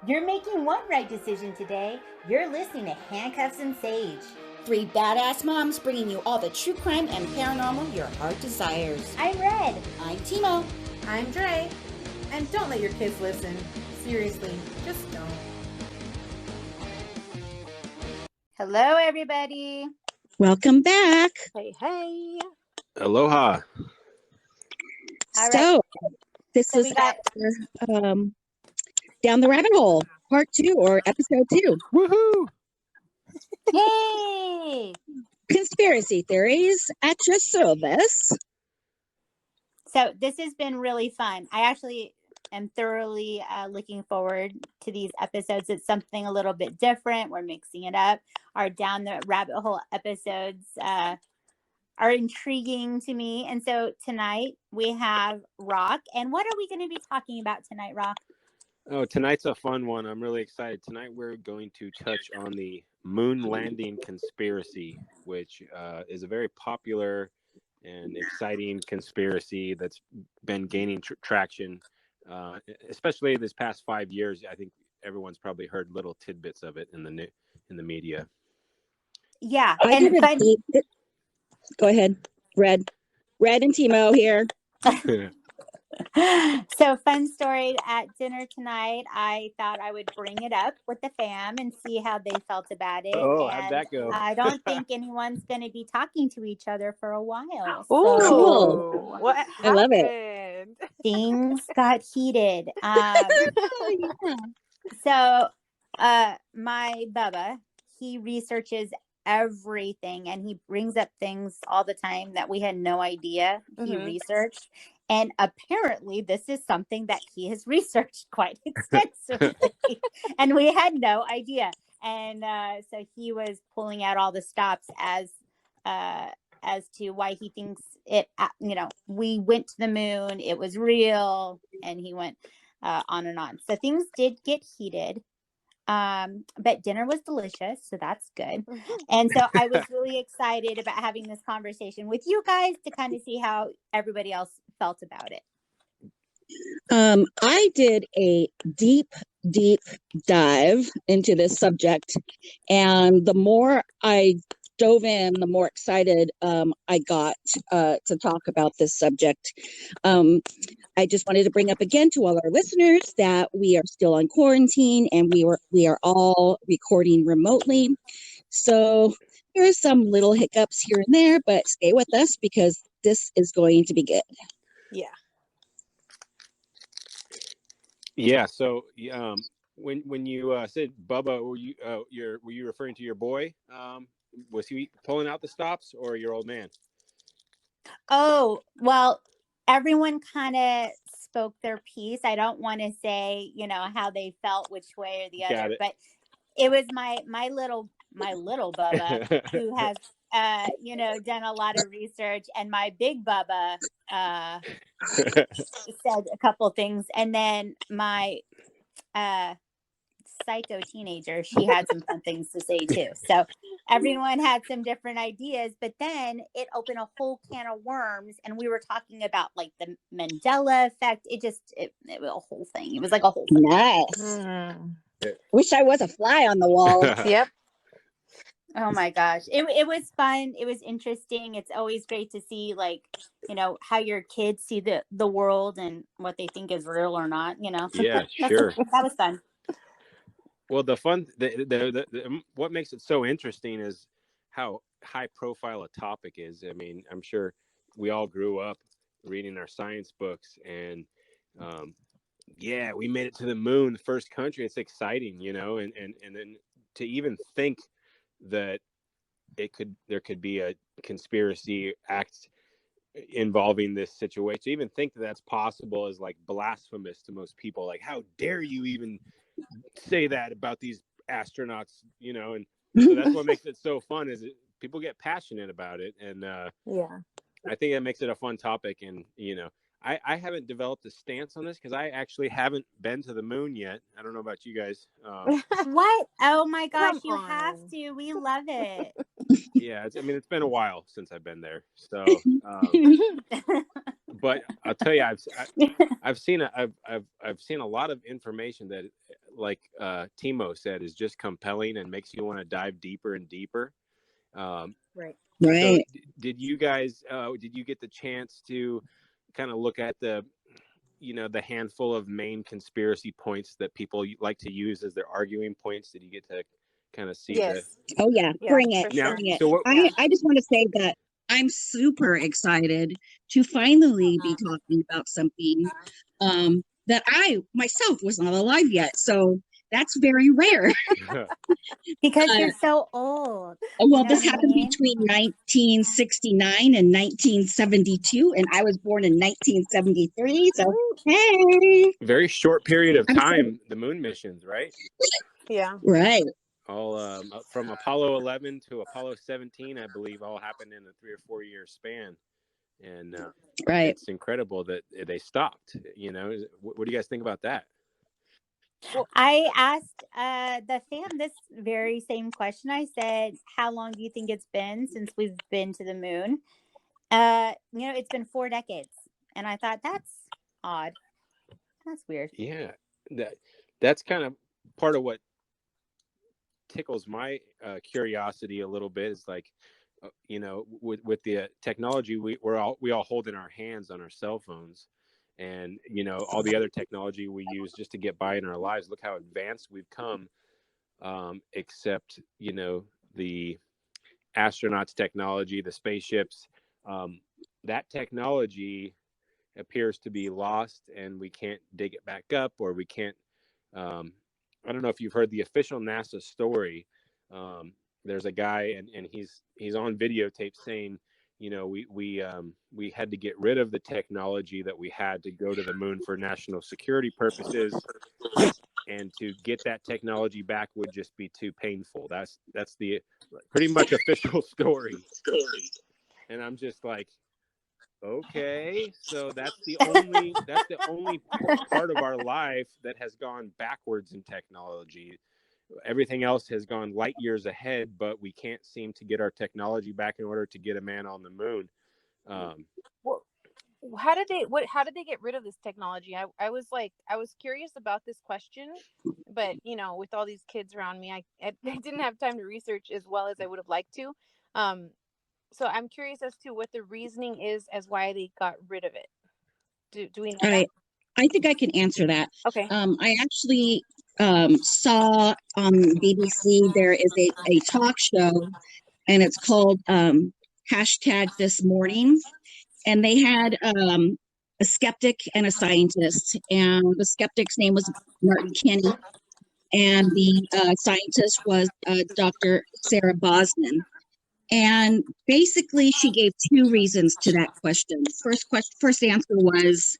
You're making one right decision today. You're listening to Handcuffs and Sage. Three badass moms bringing you all the true crime and paranormal your heart desires. I'm Red. I'm Timo. I'm Dre. And don't let your kids listen. Seriously, just don't. Hello, everybody. Welcome back. Hey. Aloha. All So, this So is we got- after, Down the Rabbit Hole, part 2 or episode 2. Woohoo! Yay! Conspiracy theories at your service. So this has been really fun. I actually am thoroughly looking forward to these episodes. It's something a little bit different. We're mixing it up. Our Down the Rabbit Hole episodes are intriguing to me. And so tonight we have Rock. And what are we going to be talking about tonight, Rock? Oh, tonight's a fun one. I'm really excited. Tonight we're going to touch on the moon landing conspiracy, which is a very popular and exciting conspiracy that's been gaining traction, especially this past 5 years. I think everyone's probably heard little tidbits of it in the media. Yeah. Go ahead. Red and Timo here. So fun story at dinner tonight. I thought I would bring it up with the fam and see how they felt about it. Oh, and how'd that go? I don't think anyone's going to be talking to each other for a while. Oh, So cool. What I love it. things got heated. So my Bubba, he researches everything and he brings up things all the time that we had no idea he researched. And apparently this is something that he has researched quite extensively and we had no idea. And so he was pulling out all the stops as to why he thinks it, we went to the moon, it was real, and he went on and on. So things did get heated. But dinner was delicious, so that's good. And so I was really excited about having this conversation with you guys to kind of see how everybody else felt about it. I did a deep dive into this subject, and the more I dove in, the more excited I got to talk about this subject. I just wanted to bring up again to all our listeners that we are still on quarantine and we are all recording remotely. So there are some little hiccups here and there, but stay with us because this is going to be good. Yeah. Yeah. So, when you said Bubba, were you referring to your boy? Was he pulling out the stops or your old man? Oh, well, everyone kind of spoke their piece. I don't want to say, how they felt which way or the other, but it was my little Bubba who has done a lot of research, and my big Bubba said a couple things, and then my psycho teenager, she had some fun things to say too. So everyone had some different ideas, but then it opened a whole can of worms, and we were talking about like the Mandela effect. It was a whole thing. It was like a whole thing. Nice. Wish I was a fly on the wall. Yep. Oh my gosh. It was fun. It was interesting. It's always great to see, like, how your kids see the world and what they think is real or not, Yeah, sure. That was fun. Well, what makes it so interesting is how high profile a topic is. I mean, I'm sure we all grew up reading our science books and, we made it to the moon, the first country. It's exciting, and then to even think that there could be a conspiracy act involving this situation, to even think that that's possible is like blasphemous to most people. Like, how dare you even say that about these astronauts, and so that's what makes it so fun is people get passionate about it. And I think that makes it a fun topic. And I haven't developed a stance on this because I actually haven't been to the moon yet. I don't know about you guys. What? Oh my gosh, you have to. We love it. Yeah, it's been a while since I've been there. So, but I'll tell you, I've seen a lot of information that like Timo said, is just compelling and makes you want to dive deeper and deeper. Right. So Right. did you guys, did you get the chance to kind of look at the, the handful of main conspiracy points that people like to use as their arguing points? Did you get to kind of see Yes. Oh yeah, Yeah, bring it, for now? sure. bring it. So what? Yeah. I just want to say that I'm super excited to finally be talking about something that I myself was not alive yet. So that's very rare. Because Uh, you're so old. well, know this what I happened mean? between 1969 and 1972, and I was born in 1973. So hey, Very short period of I'm excited. time, the moon missions, right? Yeah. Right. All from Apollo 11 to Apollo 17, I believe, all happened in a 3 or 4 year span. And Right. it's incredible that they stopped. What do you guys think about that? I asked the fam this very same question. I said, how long do you think it's been since we've been to the moon? It's been 4 decades. And I thought, that's odd. That's weird. Yeah, that's kind of part of what tickles my curiosity a little bit. Is like, with the technology we all hold in our hands on our cell phones, and all the other technology we use just to get by in our lives. Look how advanced we've come. Except the astronauts technology, the spaceships, that technology appears to be lost, and we can't dig it back up, or we can't. I don't know if you've heard the official NASA story. There's a guy, and he's on videotape saying, we had to get rid of the technology that we had to go to the moon for national security purposes, and to get that technology back would just be too painful. That's the pretty much official story. And I'm just like, okay, so that's the only part of our life that has gone backwards in technology. Everything else has gone light years ahead, but we can't seem to get our technology back in order to get a man on the moon. Well, how did they get rid of this technology? I was curious about this question, but with all these kids around me, I didn't have time to research as well as I would have liked to. So I'm curious as to what the reasoning is as why they got rid of it. Do we know that? I think I can answer that. Okay. I actually saw on BBC there is a talk show, and it's called hashtag This Morning, and they had a skeptic and a scientist, and the skeptic's name was Martin Kinney, and the scientist was Dr. Sarah Bosman. And basically, she gave 2 reasons to that question. First answer was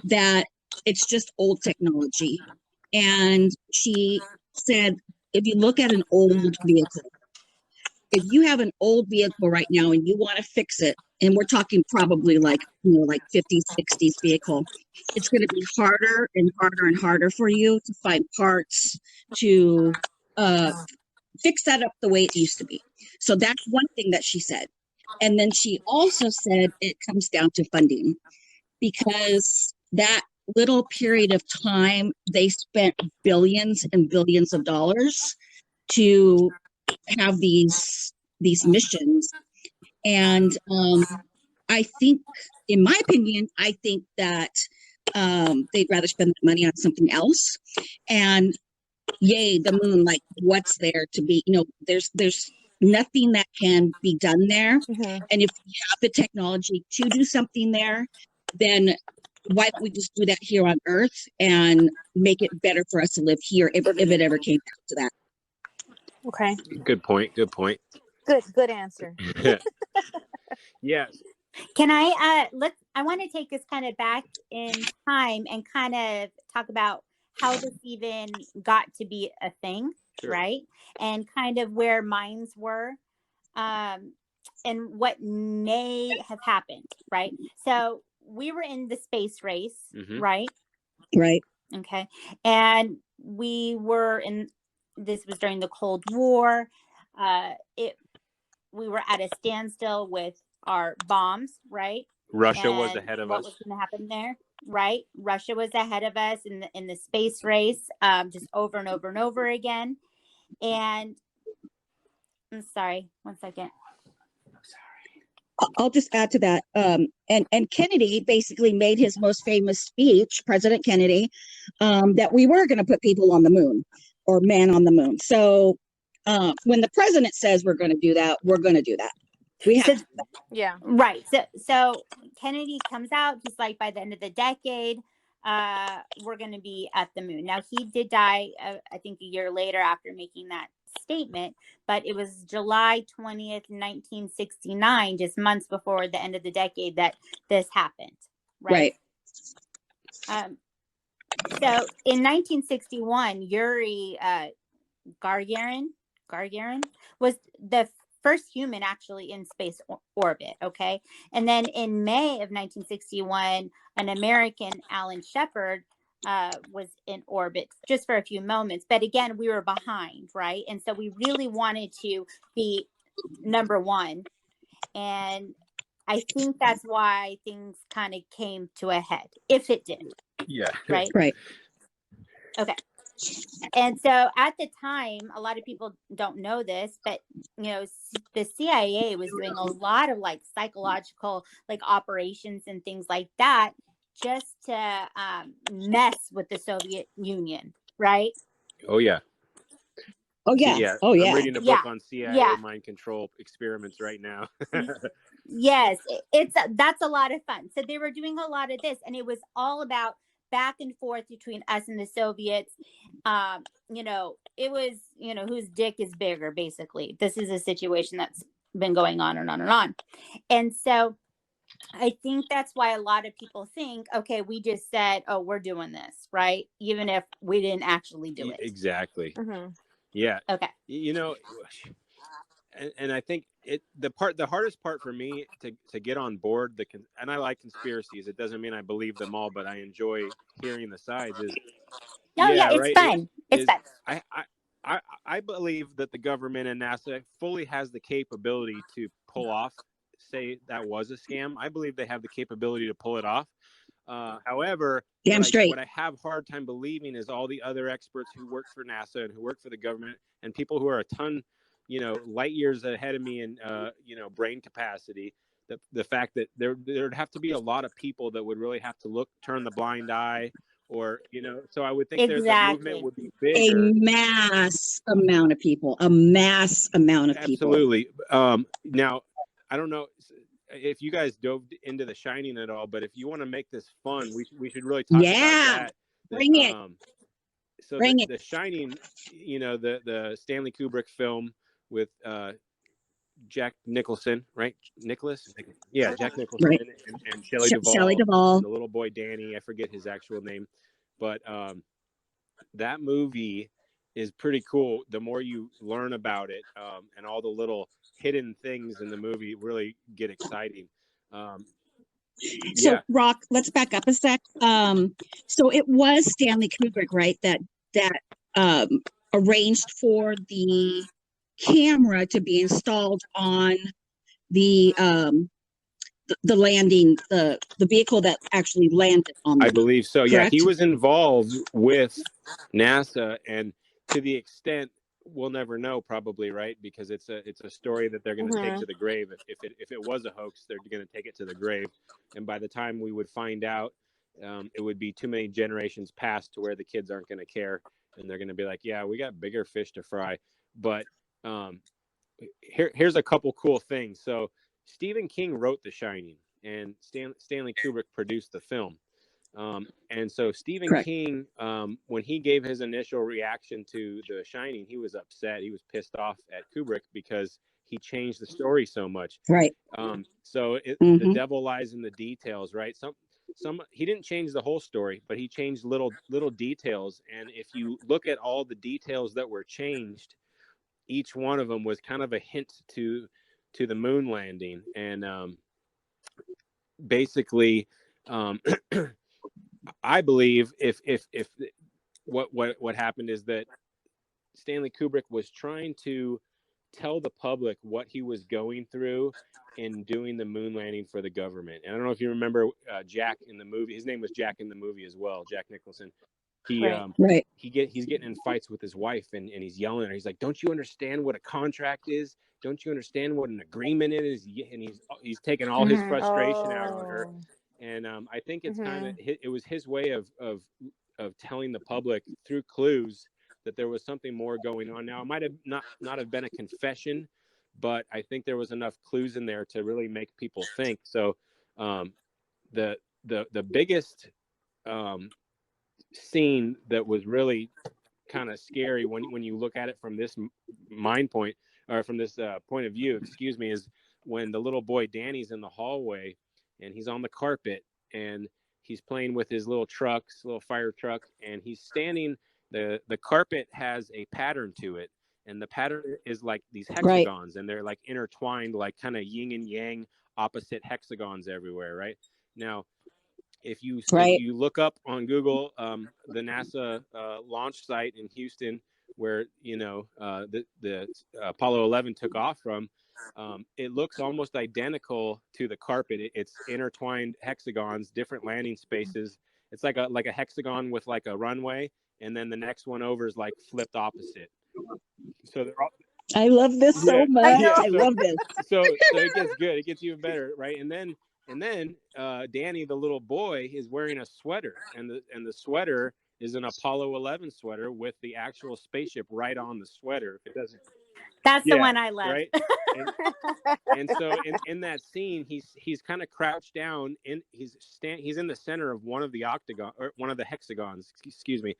that it's just old technology. And she said, if you look at an old vehicle, if you have an old vehicle right now and you want to fix it, and we're talking probably like 50s, 60s vehicle, it's going to be harder and harder and harder for you to find parts to fix that up the way it used to be. So that's one thing that she said. And then she also said it comes down to funding, because that little period of time, they spent billions and billions of dollars to have these missions. And I think, in my opinion, I think that they'd rather spend the money on something else. And yay, the moon, like, what's there to be, there's nothing that can be done there. Mm-hmm. And if we have the technology to do something there, then why don't we just do that here on Earth and make it better for us to live here, if it ever came down to that. Okay. Good point. Good answer. Yes. Can I I want to take this kind of back in time and kind of talk about how this even got to be a thing, Sure. right? And kind of where minds were, and what may have happened, right? So we were in the space race, Mhm. right? Right. Okay. And we were this was during the Cold War. We were at a standstill with our bombs, right? Russia was And ahead of what us. was going to happen there? right? Russia was ahead of us in the space race, just over and over and over again. And I'm sorry, one second. I'll just add to that. And Kennedy basically made his most famous speech, President Kennedy, that we were going to put people on the moon or man on the moon. So when the president says we're going to do that, we're going to do that. We have So, Yeah. right. So Kennedy comes out, he's like, by the end of the decade, we're going to be at the moon. Now, he did die, I think, a year later after making that statement, but it was July 20th, 1969, just months before the end of the decade, that this happened. Right. So in 1961, Yuri Gagarin was the first human actually in space orbit. Okay. And then in May of 1961, an American, Alan Shepard, was in orbit just for a few moments. But again, we were behind, right? And so we really wanted to be number one. And I think that's why things kind of came to a head, if it did. Yeah. Right. Right. Okay. And so at the time, a lot of people don't know this, but the CIA was doing a lot of like psychological like operations and things like that, just to mess with the Soviet Union, right? Oh yeah. Oh yeah. Yeah. Oh yeah. I'm reading a book on CIA mind control experiments right now. Yes, that's a lot of fun. So they were doing a lot of this, and it was all about back and forth between us and the Soviets. It was, whose dick is bigger, basically. This is a situation that's been going on and on and on. And so I think that's why a lot of people think, okay, we just said, oh, we're doing this, right? Even if we didn't actually do it. Exactly. Mm-hmm. Yeah. Okay. And I think the hardest part for me to get on board and I like conspiracies. It doesn't mean I believe them all, but I enjoy hearing the sides. It's fun. It's fun. I believe that the government and NASA fully has the capability to pull off, say that was a scam. I believe they have the capability to pull it off. However, what I have a hard time believing is all the other experts who work for NASA and who work for the government and people who are a ton, light years ahead of me in, brain capacity. The fact that there'd have to be a lot of people that would really have to turn the blind eye, or so I would think the movement would be bigger. A mass amount of people. Absolutely. Now, I don't know if you guys dove into The Shining at all, but if you want to make this fun, we should really talk about that. Bring it. So the Shining, the Stanley Kubrick film with Jack Nicholson, right? Yeah, Jack Nicholson, right. and Shelley Duvall, and the little boy Danny. I forget his actual name, but that movie is pretty cool. The more you learn about it, and all the little hidden things in the movie really get exciting. So Rock, let's back up a sec. So it was Stanley Kubrick, right? That arranged for the camera to be installed on the landing, the vehicle that actually landed on the I believe so. Correct? Yeah, he was involved with NASA, and to the extent we'll never know, probably, right? Because it's a story that they're going to take to the grave. If it was a hoax, they're going to take it to the grave, and by the time we would find out, it would be too many generations past to where the kids aren't going to care, and they're going to be like, yeah, we got bigger fish to fry. But here's a couple cool things. So Stephen King wrote The Shining, and Stanley Kubrick produced the film. And so Stephen Correct. King, when he gave his initial reaction to The Shining, he was upset. He was pissed off at Kubrick because he changed the story so much. Right. So the devil lies in the details, right? He didn't change the whole story, but he changed little details. And if you look at all the details that were changed, each one of them was kind of a hint to the moon landing. And basically, I believe if what happened is that Stanley Kubrick was trying to tell the public what he was going through in doing the moon landing for the government. And I don't know if you remember Jack in the movie. His name was Jack in the movie as well, Jack Nicholson. He Right. he's getting in fights with his wife, and he's yelling at her. He's like, "Don't you understand what a contract is? Don't you understand what an agreement is?" And he's taking all his frustration out on her. And I think it's kind of it was his way of telling the public through clues that there was something more going on. Now, it might have not have been a confession, but I think there was enough clues in there to really make people think. So the biggest scene that was really kind of scary when you look at it from this mind point, or from this point of view, excuse me, is when the little boy Danny's in the hallway and he's on the carpet and he's playing with his little fire truck, and he's standing. The carpet has a pattern to it, and the pattern is like these hexagons, and they're like intertwined, like kind of yin and yang, opposite hexagons everywhere. Right now, if you look up on Google the NASA launch site in Houston, where the Apollo 11 took off from, it looks almost identical to the carpet. It's intertwined hexagons, different landing spaces. It's like a hexagon with like a runway, and then the next one over is like flipped opposite. So they're all, I love this so much. I love this. So it gets good. It gets even better, right? And then Danny, the little boy, is wearing a sweater, and the sweater is an Apollo 11 sweater with the actual spaceship right on the sweater. If it doesn't, that's the one I love. Right? And so in that scene, he's kind of crouched down, and he's in the center of one of the hexagons, excuse me,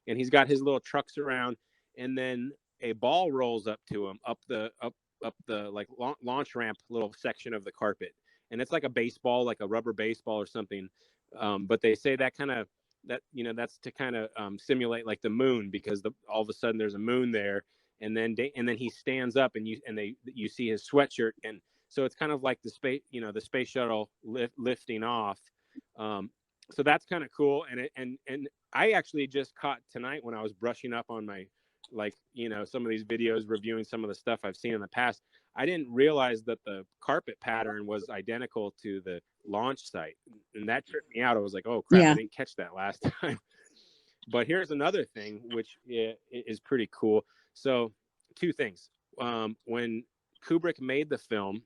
and he's got his little trucks around, and then a ball rolls up to him up the like launch ramp little section of the carpet. And it's like a baseball, like a rubber baseball or something. But they say that's to kind of simulate like the moon, because all of a sudden there's a moon there, and then he stands up, and you see his sweatshirt, and so it's kind of like the space shuttle lifting off. So that's kind of cool. And I actually just caught tonight when I was brushing up on my some of these videos, reviewing some of the stuff I've seen in the past. I didn't realize that the carpet pattern was identical to the launch site, and that tripped me out. I was like, oh crap, I didn't catch that last time. But here's another thing which is pretty cool. So two things. When Kubrick made the film,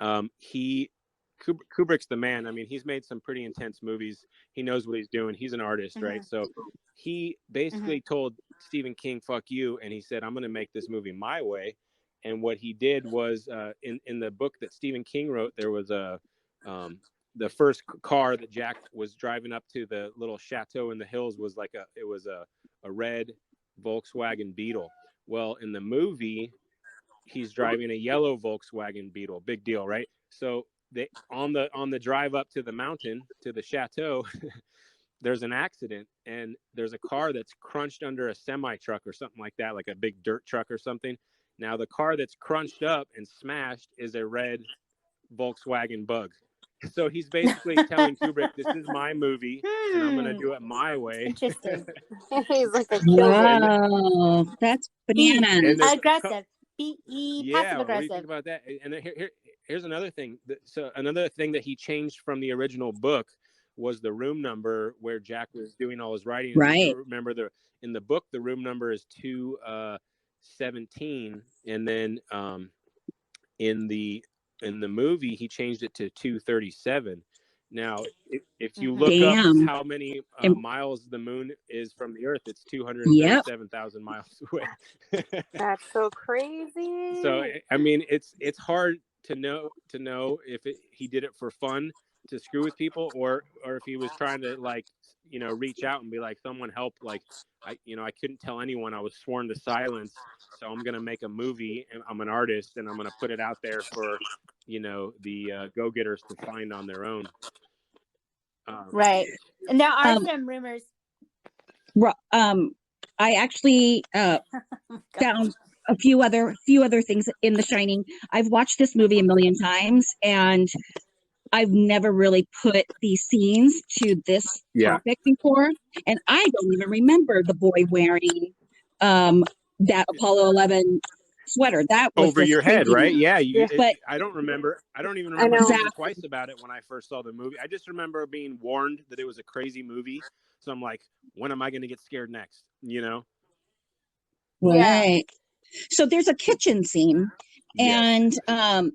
Kubrick's the man. I mean, he's made some pretty intense movies. He knows what he's doing. He's an artist, right? So he basically told Stephen King, fuck you. And he said, I'm going to make this movie my way. And what he did was in the book that Stephen King wrote, there was the first car that Jack was driving up to the little chateau in the hills was a red Volkswagen Beetle. Well, in the movie, he's driving a yellow Volkswagen Beetle. Big deal, right? So on the drive up to the mountain, to the chateau, there's an accident, and there's a car that's crunched under a semi truck or something like that, like a big dirt truck or something. Now the car that's crunched up and smashed is a red Volkswagen Bug. So he's basically telling Kubrick, this is my movie, and I'm going to do it my way. Interesting. He's like a Wow, that's bananas. Aggressive. Be passive aggressive. What do you think about that? And here's another thing. So another thing that he changed from the original book was the room number where Jack was doing all his writing. Right. Remember, in the book, the room number is 217, and then in the movie, he changed it to 237. Now, if you look up how many miles the moon is from the Earth, it's 237,000 miles away. That's so crazy. So, I mean, it's hard to know if he did it for fun to screw with people, or if he was trying to reach out and be like, someone help, like I couldn't tell anyone, I was sworn to silence, so I'm gonna make a movie, and I'm an artist, and I'm gonna put it out there for the go-getters to find on their own. Right. And there are some rumors. I actually found a few other things in The Shining. I've watched this movie a million times, and I've never really put these scenes to this topic before. And I don't even remember the boy wearing that Apollo 11 sweater. That was over the your head, thinking. right? Yeah. Yeah. But I don't even I remember know. thinking twice about it when I first saw the movie. I just remember being warned that it was a crazy movie. So I'm like, when am I going to get scared next? You know? Yeah. right. So there's a kitchen scene, Yes. and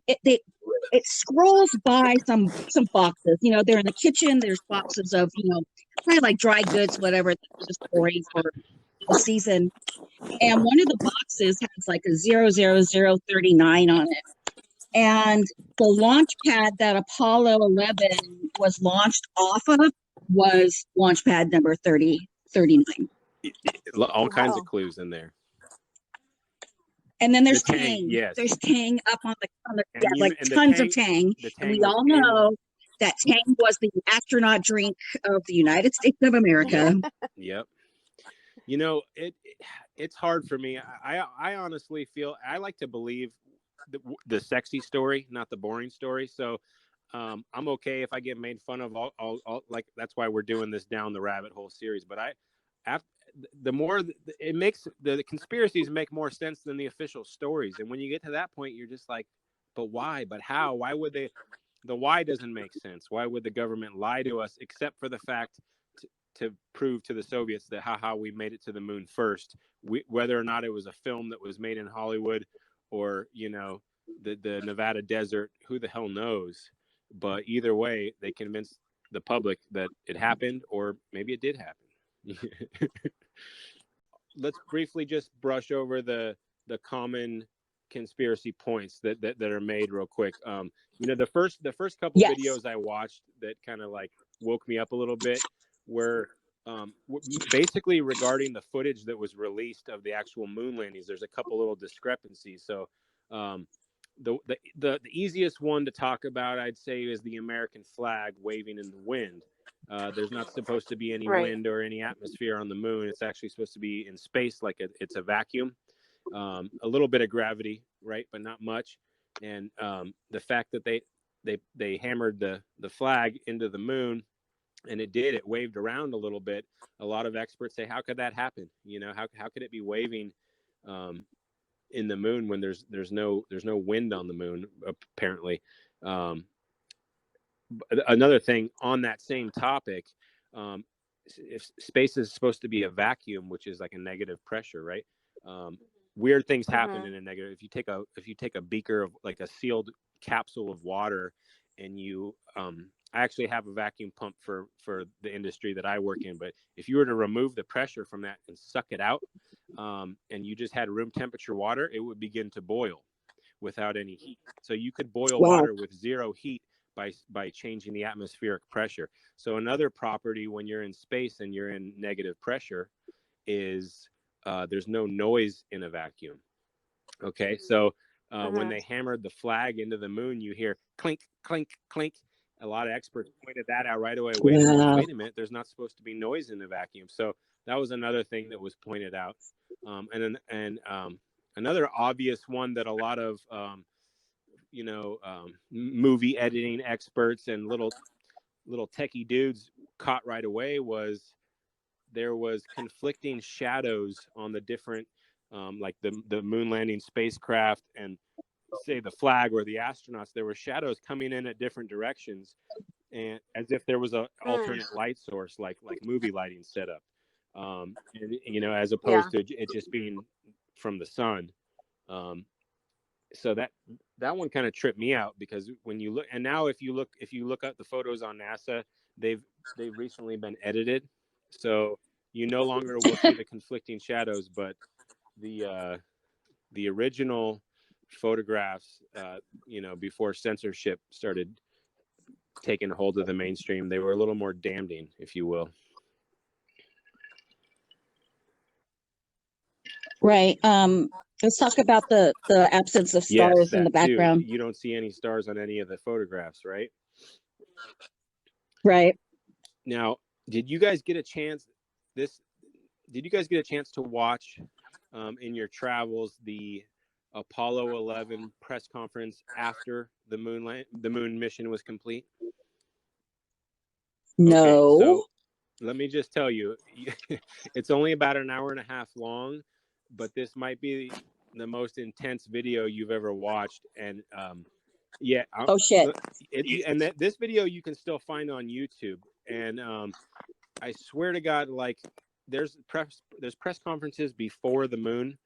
it scrolls by some boxes. You know, they're in the kitchen. There's boxes of, you know, probably like dry goods, whatever the story for the season. And one of the boxes has like a 00039 on it. And the launch pad that Apollo 11 was launched off of was launch pad number 3039. All kinds of Wow. clues in there. And then there's The Tang, Tang. yes. There's Tang up on the And like the tons of Tang. the And we Tang was all in. know that Tang was the astronaut drink of the United States of America. Yep. You know, it's hard for me. I honestly feel I like to believe the sexy story, not the boring story. So I'm okay if I get made fun of. I'll like that's why we're doing this down the rabbit hole series. But the more it makes the conspiracies make more sense than the official stories. And when you get to that point, you're just like, but why? But how? Why would they? The why doesn't make sense. Why would the government lie to us, except for the fact to prove to the Soviets that haha, we made it to the moon first. Whether or not it was a film that was made in Hollywood or, you know, the Nevada desert, who the hell knows? But either way, they convinced the public that it happened, or maybe it did happen. Let's briefly just brush over the common conspiracy points that are made real quick. You know, the first couple Yes. videos I watched that kind of like woke me up a little bit were basically regarding the footage that was released of the actual moon landings. There's a couple little discrepancies. So the easiest one to talk about, I'd say, is the American flag waving in the wind. There's not supposed to be any Right. wind or any atmosphere on the moon. It's actually supposed to be in space, like it's a vacuum. A little bit of gravity, right, but not much. And the fact that they hammered the flag into the moon, and it waved around a little bit. A lot of experts say, how could that happen? You know, how could it be waving in the moon when there's no wind on the moon, apparently. Another thing on that same topic, if space is supposed to be a vacuum, which is like a negative pressure, right? Weird things happen in a negative. If you take a beaker of like a sealed capsule of water, and you I actually have a vacuum pump for the industry that I work in, but if you were to remove the pressure from that and suck it out, and you just had room temperature water, it would begin to boil without any heat. So you could boil water with zero heat by changing the atmospheric pressure. So another property when you're in space and you're in negative pressure is there's no noise in a vacuum. Okay, so when they hammered the flag into the moon, you hear clink, clink, clink. A lot of experts pointed that out right away. Wait a minute, there's not supposed to be noise in the vacuum. So that was another thing that was pointed out. Another obvious one that a lot of movie editing experts and little techie dudes caught right away was there was conflicting shadows on the different like the moon landing spacecraft and say the flag or the astronauts. There were shadows coming in at different directions, and as if there was a alternate light source, like movie lighting setup, and you know, as opposed to it just being from the sun. So that one kind of tripped me out, because when you look, and now if you look at the photos on NASA, they've recently been edited, so you no longer will see the conflicting shadows, but the original photographs, before censorship started taking hold of the mainstream, they were a little more damning, if you will. Right. Let's talk about the absence of stars in the background. You don't see any stars on any of the photographs, right? Right. Now, did you guys get a chance to watch in your travels the Apollo 11 press conference after the moon mission was complete? No. Okay, so let me just tell you, it's only about an hour and a half long, but this might be the most intense video you've ever watched. And yeah, Oh shit. this video you can still find on YouTube. And I swear to God, like there's press conferences before the moon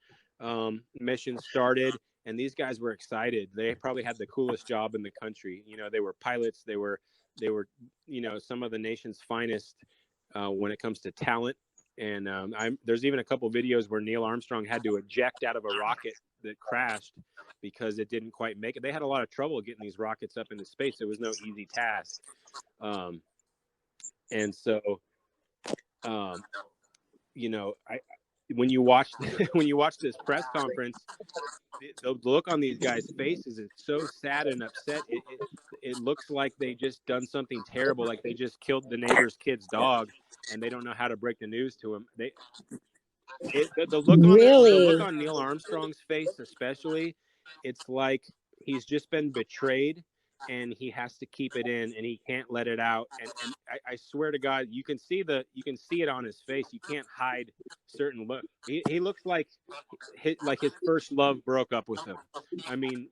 mission started, and these guys were excited. They probably had the coolest job in the country. You know, they were pilots. They were, you know, some of the nation's finest when it comes to talent. And there's even a couple videos where Neil Armstrong had to eject out of a rocket that crashed because it didn't quite make it. They had a lot of trouble getting these rockets up into space. It was no easy task. And so, you know, when you watch this press conference, the look on these guys' faces is so sad and upset. It looks like they just done something terrible, like they just killed the neighbor's kid's dog, and they don't know how to break the news to him. The look on Neil Armstrong's face, especially, it's like he's just been betrayed, and he has to keep it in, and he can't let it out. And I swear to God, you can see it on his face. You can't hide certain look. He looks like his first love broke up with him. I mean,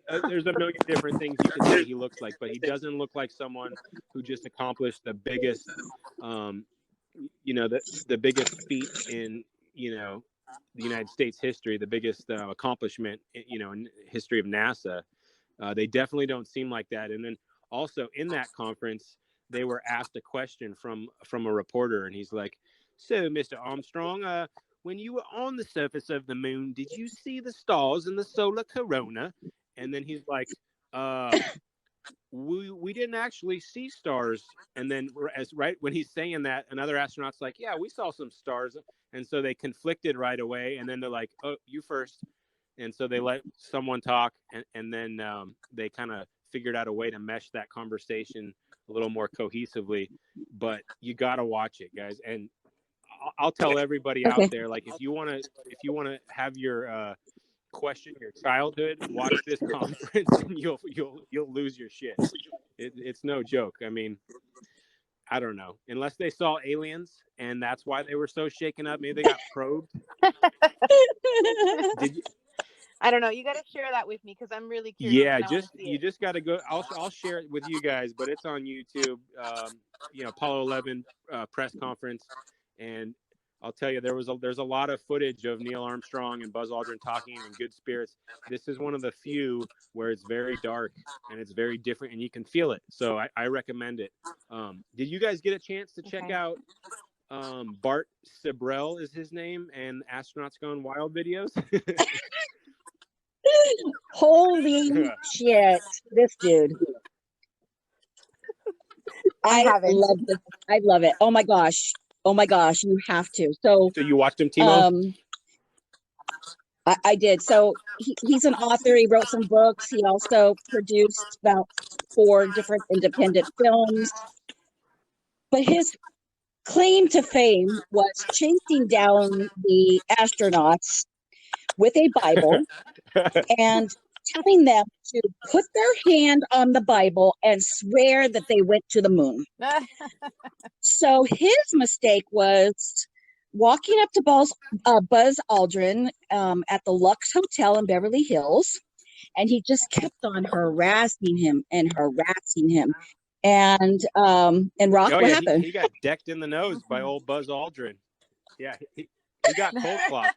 there's a million different things you can say he looks like, but he doesn't look like someone who just accomplished the biggest, you know, the biggest feat in, you know, the United States history, the biggest accomplishment, you know, in history of NASA. They definitely don't seem like that. And then also in that conference, they were asked a question from a reporter, and he's like, "So, Mr. Armstrong, when you were on the surface of the moon, did you see the stars in the solar corona?" And then he's like, we didn't actually see stars. And then right when he's saying that, another astronaut's like, "Yeah, we saw some stars." And so they conflicted right away. And then they're like, "Oh, you first." And so they let someone talk, and then they kind of figured out a way to mesh that conversation a little more cohesively. But you got to watch it, guys. And I'll tell everybody out there, like, if you want to have your question your childhood, watch this conference, and you'll lose your shit. It's no joke. I mean, I don't know, unless they saw aliens and that's why they were so shaken up. Maybe they got probed. I don't know. You got to share that with me because I'm really curious. Yeah, you just got to go. I'll share it with you guys, but it's on YouTube. You know, Apollo 11 press conference, and I'll tell you, there's a lot of footage of Neil Armstrong and Buzz Aldrin talking in good spirits. This is one of the few where it's very dark and it's very different, and you can feel it. So I recommend it. Did you guys get a chance to check out Bart Sibrel is his name, and Astronauts Gone Wild videos? Holy shit, this dude. I love this. I love it. Oh my gosh, you have to. So you watched him, Timo? I did. So he's an author. He wrote some books. He also produced about 4 different independent films. But his claim to fame was chasing down the astronauts with a Bible and telling them to put their hand on the Bible and swear that they went to the moon. So his mistake was walking up to Buzz Aldrin at the Lux Hotel in Beverly Hills, and he just kept on harassing him. And Rock, what happened? He got decked in the nose by old Buzz Aldrin. Yeah, he got cold clocked.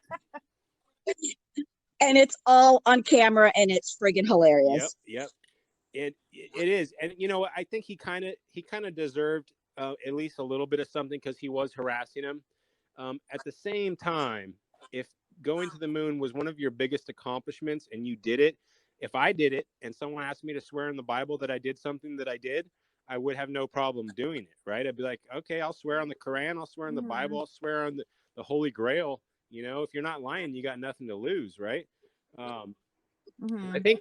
And it's all on camera, and it's friggin' hilarious. Yep. It is, and you know, I think he kind of deserved at least a little bit of something because he was harassing him. At the same time, if going to the moon was one of your biggest accomplishments and you did it, if I did it and someone asked me to swear in the Bible that I did something that I did, I would have no problem doing it, right? I'd be like, okay, I'll swear on the Quran, I'll swear on the Bible, I'll swear on the Holy Grail. You know, if you're not lying, you got nothing to lose, right? I think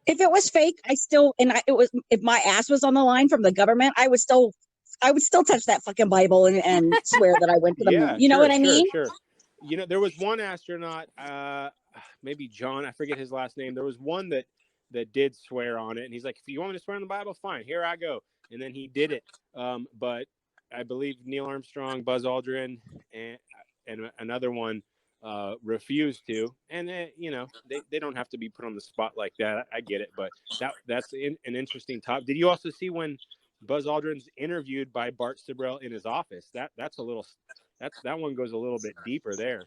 if it was fake, if my ass was on the line from the government, I would still touch that fucking Bible and swear that I went to the moon. You know what I mean? Sure. You know, there was one astronaut, maybe John, I forget his last name. There was one that did swear on it, and he's like, if you want me to swear on the Bible, fine, here I go. And then he did it. But I believe Neil Armstrong, Buzz Aldrin, and another one refused to, and they don't have to be put on the spot like that. I get it, but that's an interesting topic. Did you also see when Buzz Aldrin's interviewed by Bart Sibrel in his office? That one goes a little bit deeper there.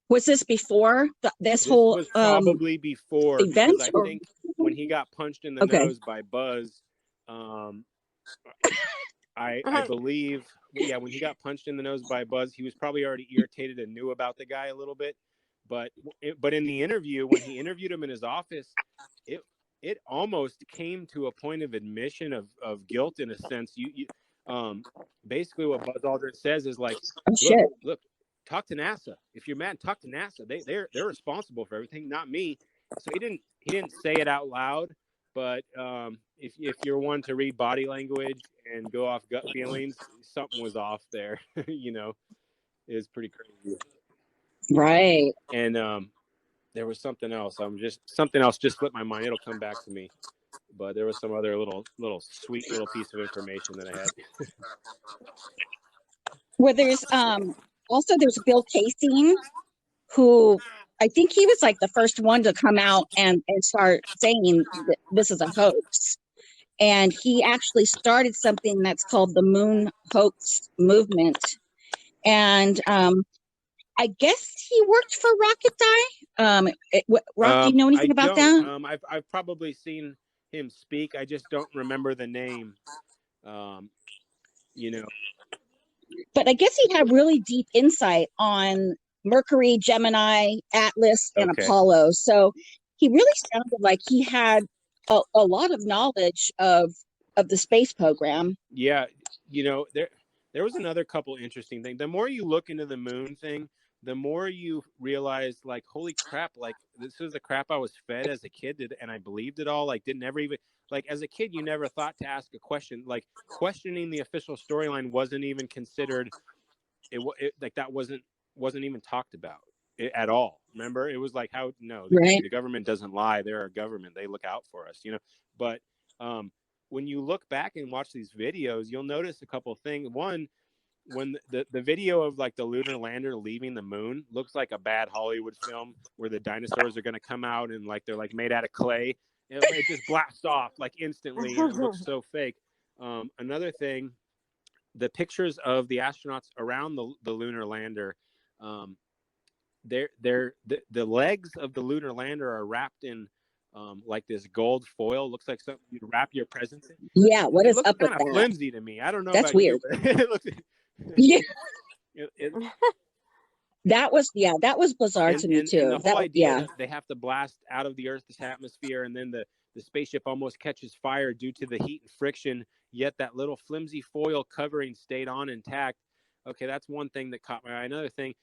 Was this before this This whole was probably before, event? because I think when he got punched in the Okay. nose by Buzz, I believe, when he got punched in the nose by Buzz, he was probably already irritated and knew about the guy a little bit. But in the interview, when he interviewed him in his office, it almost came to a point of admission of guilt in a sense. Basically what Buzz Aldrin says is like, look, talk to NASA. If you're mad, talk to NASA. They're responsible for everything, not me. So he didn't say it out loud, but if you're one to read body language and go off gut feelings, something was off there. It was pretty crazy. Right. And there was something else. Something else just slipped my mind. It'll come back to me. But there was some other little sweet little piece of information that I had. Well, there's Bill Casey, who I think he was like the first one to come out and start saying that this is a hoax. And he actually started something that's called the Moon Hoax Movement. And I guess he worked for Rocket Dye. Rock, do you know anything about that? I've probably seen him speak. I just don't remember the name. But I guess he had really deep insight on Mercury, Gemini, Atlas, and Apollo. So he really sounded like he had a lot of knowledge of the space program. Yeah, there was another couple interesting things. The more you look into the moon thing, the more you realize, like, holy crap, like, this is the crap I was fed as a kid, and I believed it all. Like, didn't ever even, like, as a kid, you never thought to ask a question. Like, questioning the official storyline wasn't even considered. Like, that wasn't even talked about at all. Remember, it was like, the government doesn't lie. They're a government. They look out for us, But when you look back and watch these videos, you'll notice a couple of things. One, when the video of like the lunar lander leaving the moon looks like a bad Hollywood film where the dinosaurs are going to come out and like they're like made out of clay, and it just blasts off like instantly, and it looks so fake. Another thing, the pictures of the astronauts around the lunar lander, the legs of the lunar lander are wrapped in like this gold foil. Looks like something you'd wrap your presents in. Yeah, what is up with that? Flimsy to me. I don't know. That's about weird. You, but it looks. Yeah. That was bizarre to me too. And the whole idea that they have to blast out of the Earth's atmosphere, and then the spaceship almost catches fire due to the heat and friction, yet that little flimsy foil covering stayed on intact. Okay, that's one thing that caught my eye. Another thing,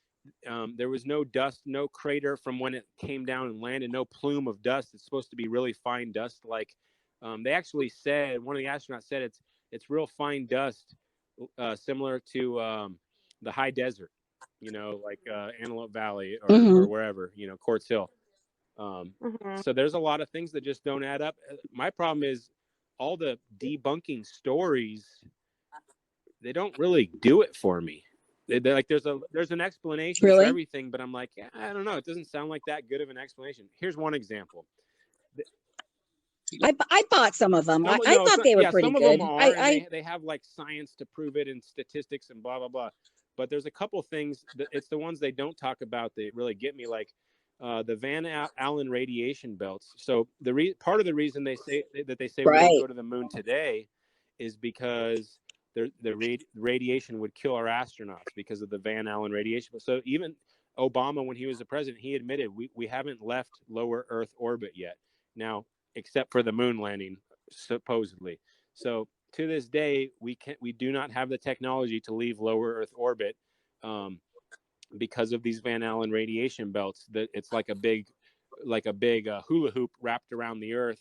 there was no dust, no crater from when it came down and landed, no plume of dust. It's supposed to be really fine dust. Like they actually said, one of the astronauts said it's real fine dust, similar to the high desert, like Antelope Valley or wherever, Quartz Hill. So there's a lot of things that just don't add up. My problem is all the debunking stories, they don't really do it for me. They're like, there's an explanation for everything, but I'm like, I don't know. It doesn't sound like that good of an explanation. Here's one example. I bought some of them. I thought they were pretty good. Some of them are. They have like science to prove it and statistics and blah, blah, blah. But there's a couple things it's the ones they don't talk about that really get me, like the Van Allen radiation belts. So part of the reason they say we don't go to the moon today is because the radiation would kill our astronauts because of the Van Allen radiation. So even Obama, when he was the president, he admitted we haven't left lower Earth orbit yet. Now, except for the moon landing, supposedly. So to this day, we do not have the technology to leave lower Earth orbit because of these Van Allen radiation belts. That it's like a big hula hoop wrapped around the Earth.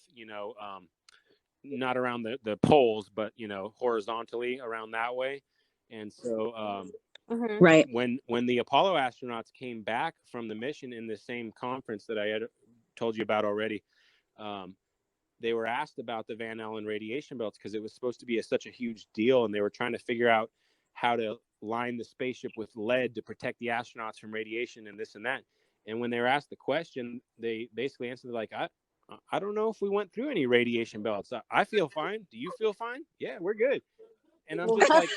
Not around the poles, but horizontally around that way. And so when the Apollo astronauts came back from the mission in the same conference that I had told you about already, they were asked about the Van Allen radiation belts because it was supposed to be such a huge deal, and they were trying to figure out how to line the spaceship with lead to protect the astronauts from radiation and this and that. And when they were asked the question, they basically answered like, I don't know if we went through any radiation belts. I feel fine. Do you feel fine? Yeah, we're good. And I'm just like,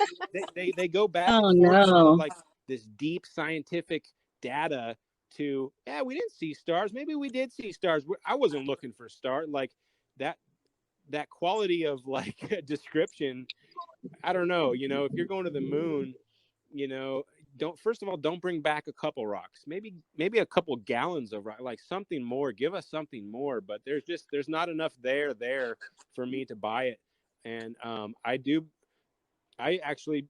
they go back Oh, and forth no. with like this deep scientific data to, yeah, we didn't see stars. Maybe we did see stars. I wasn't looking for stars. Like that quality of like description. I don't know, if you're going to the moon, don't bring back a couple rocks, maybe a couple gallons of rock, like something more, give us something more. But there's not enough there for me to buy it. And I actually,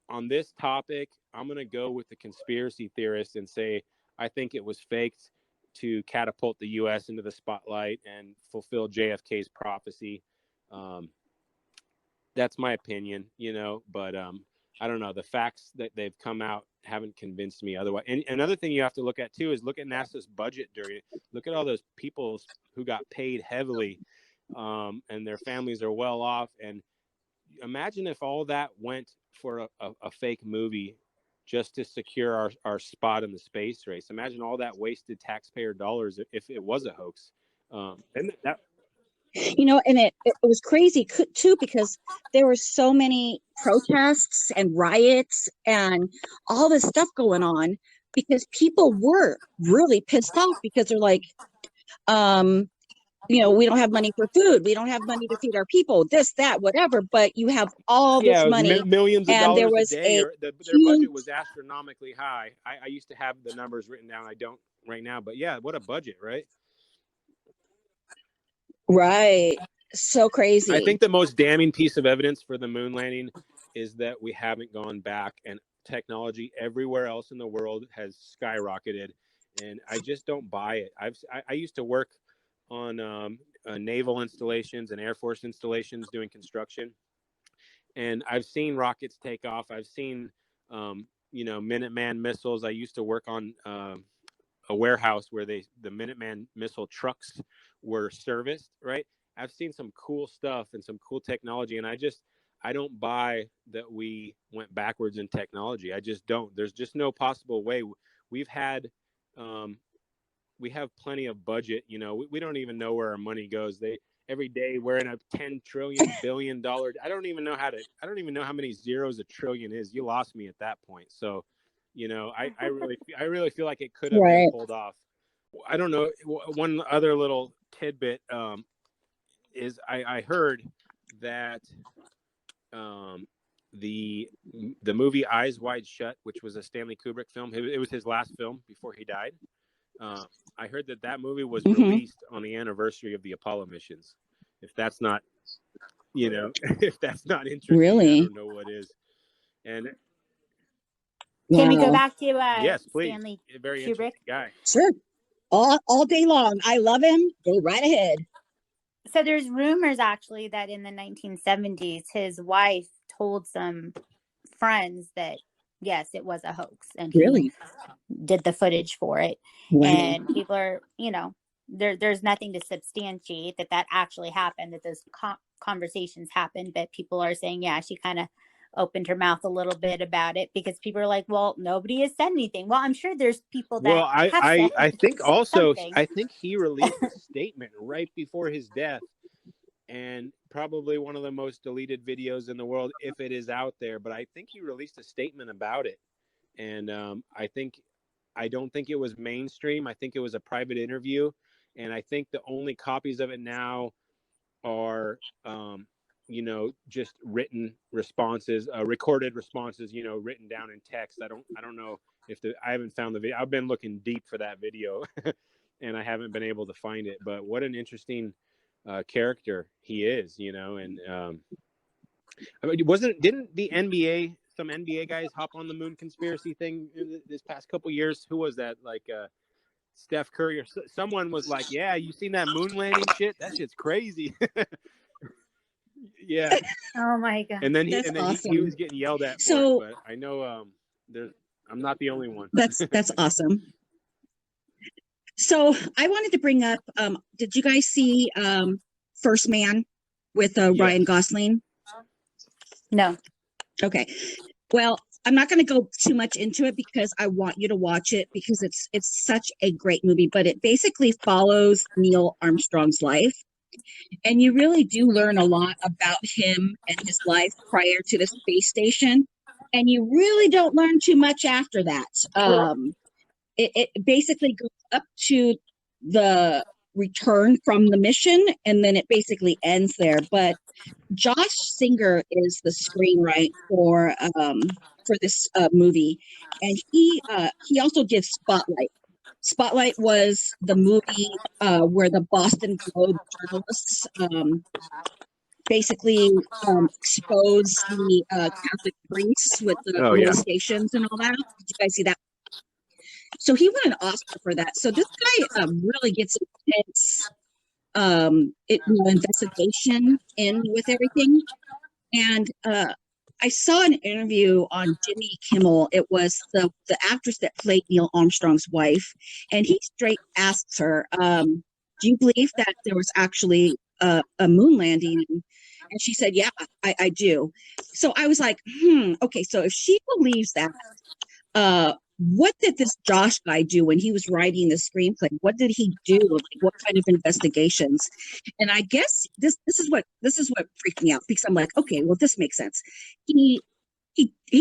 on this topic, I'm going to go with the conspiracy theorist and say, I think it was faked to catapult the U.S. into the spotlight and fulfill JFK's prophecy. That's my opinion, but I don't know. The facts that they've come out haven't convinced me otherwise. And another thing you have to look at too is look at NASA's budget during it. Look at all those people who got paid heavily, and their families are well off. And imagine if all that went for a fake movie just to secure our spot in the space race. Imagine all that wasted taxpayer dollars if it was a hoax. And that. And it was crazy too, because there were so many protests and riots and all this stuff going on, because people were really pissed off because they're like, we don't have money for food. We don't have money to feed our people, this, that, whatever. But you have all this money. Millions of and dollars there was a day. Their budget was astronomically high. I used to have the numbers written down. I don't right now. But yeah, what a budget, right? Right. So crazy. I think the most damning piece of evidence for the moon landing is that we haven't gone back, and technology everywhere else in the world has skyrocketed. And I just don't buy it. I used to work on naval installations and Air Force installations doing construction. And I've seen rockets take off. I've seen, Minuteman missiles. I used to work on a warehouse where the Minuteman missile trucks were serviced, right? I've seen some cool stuff and some cool technology. And I don't buy that we went backwards in technology. I just don't. There's just no possible way. We have plenty of budget. We don't even know where our money goes. Every day we're in a 10 trillion billion dollar. I don't even know how many zeros a trillion is. You lost me at that point. So, I really feel like it could have been pulled off. I don't know. One other little tidbit is I heard that the movie Eyes Wide Shut, which was a Stanley Kubrick film, it was his last film before he died. I heard that movie was released on the anniversary of the Apollo missions. If that's not, if that's not interesting, really, I don't know what is. And can we go back to yes, please. Stanley Very Kubrick? interesting guy. Sure. All day long. I love him. Go right ahead. So there's rumors actually that in the 1970s, his wife told some friends that yes, it was a hoax, and he did the footage for it. Wow. And people are, there's nothing to substantiate that actually happened, that those conversations happened. But people are saying, yeah, she kind of opened her mouth a little bit about it, because people are like, well, nobody has said anything. Well, I'm sure there's people that I think also something. I think he released a statement right before his death, and probably one of the most deleted videos in the world if it is out there. But I think he released a statement about it, and I don't think it was mainstream. I think it was a private interview, and I think the only copies of it now are just written responses, recorded responses, written down in text. I don't know if I haven't found the video. I've been looking deep for that video and I haven't been able to find it. But what an interesting character he is, and didn't the NBA, some NBA guys hop on the moon conspiracy thing this past couple years? Who was that? Like Steph Curry or someone was like, yeah, you seen that moon landing shit? That shit's crazy. Yeah. Oh my god. And then awesome. he was getting yelled at. So for it, but I know I'm not the only one. That's awesome. So I wanted to bring up, did you guys see First Man with Ryan Gosling? No. Okay. Well, I'm not going to go too much into it because I want you to watch it because it's such a great movie, but it basically follows Neil Armstrong's life. And you really do learn a lot about him and his life prior to the space station. And you really don't learn too much after that. It basically goes up to the return from the mission, and then it basically ends there. But Josh Singer is the screenwriter for this movie, and he also did Spotlight. Spotlight was the movie where the Boston Globe journalists basically exposed the Catholic priests with the police stations and all that. Did you guys see that? So he won an Oscar for that. So this guy really gets intense investigation in with everything. And I saw an interview on Jimmy Kimmel. It was the actress that played Neil Armstrong's wife, and he straight asks her, "Do you believe that there was actually a moon landing?" And she said, "Yeah, I do." So I was like, okay, so if she believes that, what did this Josh guy do when he was writing the screenplay? What did he do? Like, what kind of investigations? And I guess this is what freaked me out, because I'm like, okay, well, this makes sense. He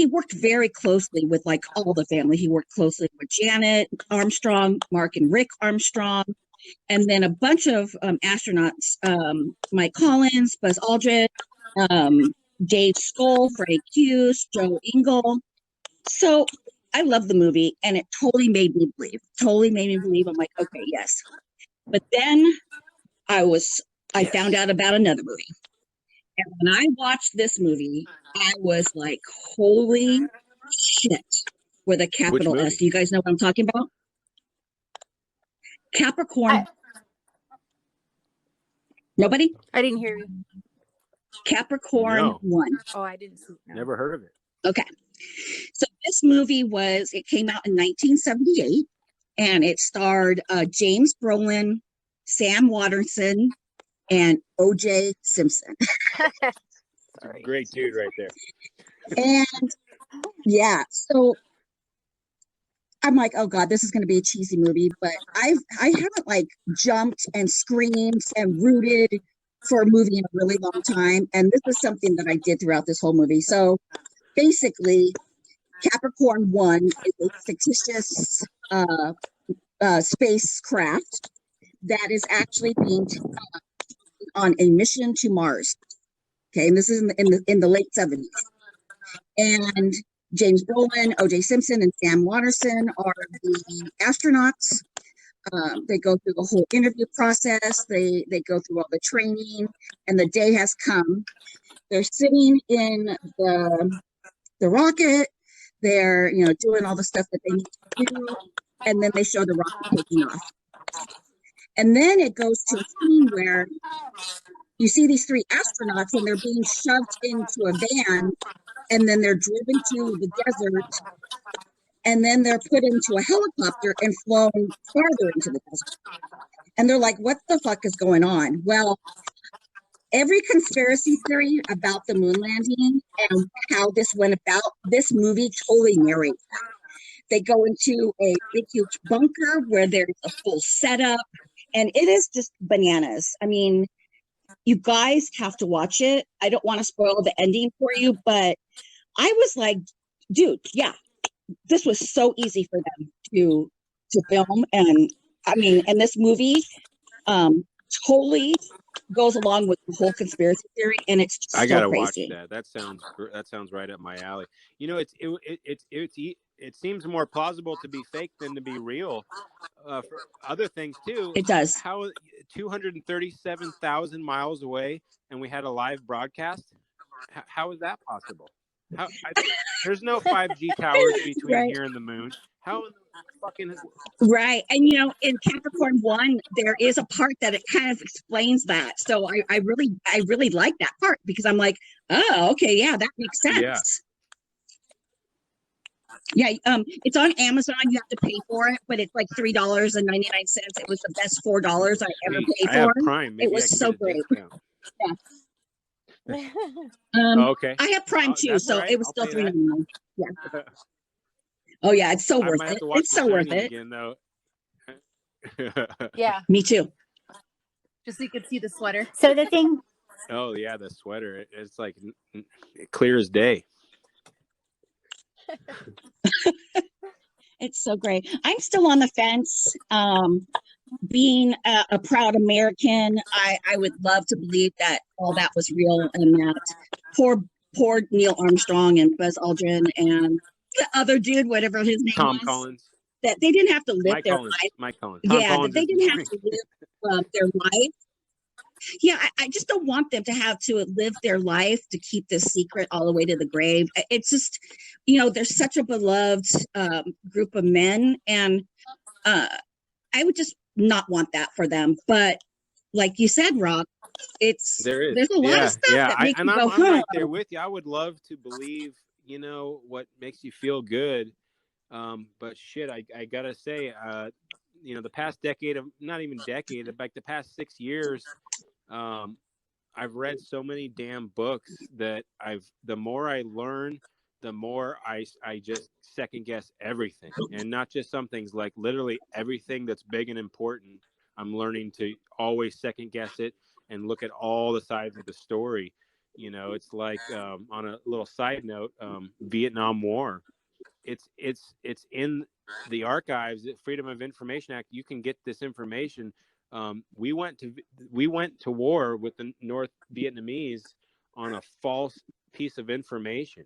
worked very closely with like all the family. He worked closely with Janet Armstrong, Mark and Rick Armstrong, and then a bunch of astronauts, Mike Collins, Buzz Aldrin, Dave Stoll, Frank Hughes, Joe Engle. So I love the movie, and it totally made me believe. I'm like, okay, yes. But then I found out about another movie. And when I watched this movie, I was like, holy shit, with a capital S. Do you guys know what I'm talking about? Capricorn. Nobody? I didn't hear you. Capricorn 1. Oh, I didn't see that. Never heard of it. Okay. So this movie it came out in 1978, and it starred James Brolin, Sam Waterston, and O.J. Simpson. Sorry. Great dude right there. And yeah, so I'm like, oh God, this is going to be a cheesy movie, but I haven't like jumped and screamed and rooted for a movie in a really long time. And this was something that I did throughout this whole movie. So basically, Capricorn 1 is a fictitious spacecraft that is actually being on a mission to Mars. Okay, and this is in the late 70s. And James Brolin, O.J. Simpson, and Sam Waterston are the astronauts. They go through the whole interview process. They go through all the training, and the day has come. They're sitting in the rocket. They're doing all the stuff that they need to do, and then they show the rocket taking off. And then it goes to a scene where you see these 3 astronauts, and they're being shoved into a van, and then they're driven to the desert, and then they're put into a helicopter and flown farther into the desert. And they're like, what the fuck is going on? Well, every conspiracy theory about the moon landing and how this went about, this movie totally narrates that. They go into a big, huge bunker where there's a full setup, and it is just bananas. I mean, you guys have to watch it. I don't want to spoil the ending for you, but I was like, dude, yeah, this was so easy for them to film. And I mean, and this movie totally goes along with the whole conspiracy theory, and it's just I gotta watch crazy. that. That sounds right up my alley. It seems more plausible to be fake than to be real. For other things too. It does. How 237,000 miles away, and we had a live broadcast. How is that possible? There's no 5G towers between here and the moon. How fucking right? And in Capricorn 1, there is a part that it kind of explains that. So I really like that part, because I'm like, oh, okay, yeah, that makes sense. Yeah, it's on Amazon. You have to pay for it, but it's like $3.99. It was the best $4 I ever paid for. I have Prime. Maybe it was so great. Yeah. Okay. I have Prime too, That's all so right. it was I'll still pay that. $3.99. Yeah. Oh yeah, it's so I worth might have it. to watch It's The so worth Shining it. again, though. Yeah, Me too. Just so you could see the sweater. So the thing, Oh yeah, the sweater. It's like clear as day. It's so great. I'm still on the fence. Being a proud American, I would love to believe that all that was real and that poor Neil Armstrong and Buzz Aldrin and the other dude, whatever his name Tom was, Collins. that they didn't have to live Mike their Collins. life. Mike Collins. Tom Yeah, that Collins they is didn't have to live their life. Yeah, I just don't want them to have to live their life to keep this secret all the way to the grave. It's just, they're such a beloved group of men, and I would just not want that for them. But like you said, Rob, There is. there's a lot of stuff that makes you go, I'm right there with you. I would love to believe, what makes you feel good. But shit, I gotta say, the past decade of, not even decade, like the past 6 years, I've read so many damn books that the more I learn, the more I just second guess everything, and not just some things, like literally everything that's big and important. I'm learning to always second guess it and look at all the sides of the story. It's like, on a little side note, Vietnam War. It's in the archives, the Freedom of Information Act. You can get this information. We went to war with the North Vietnamese on a false piece of information.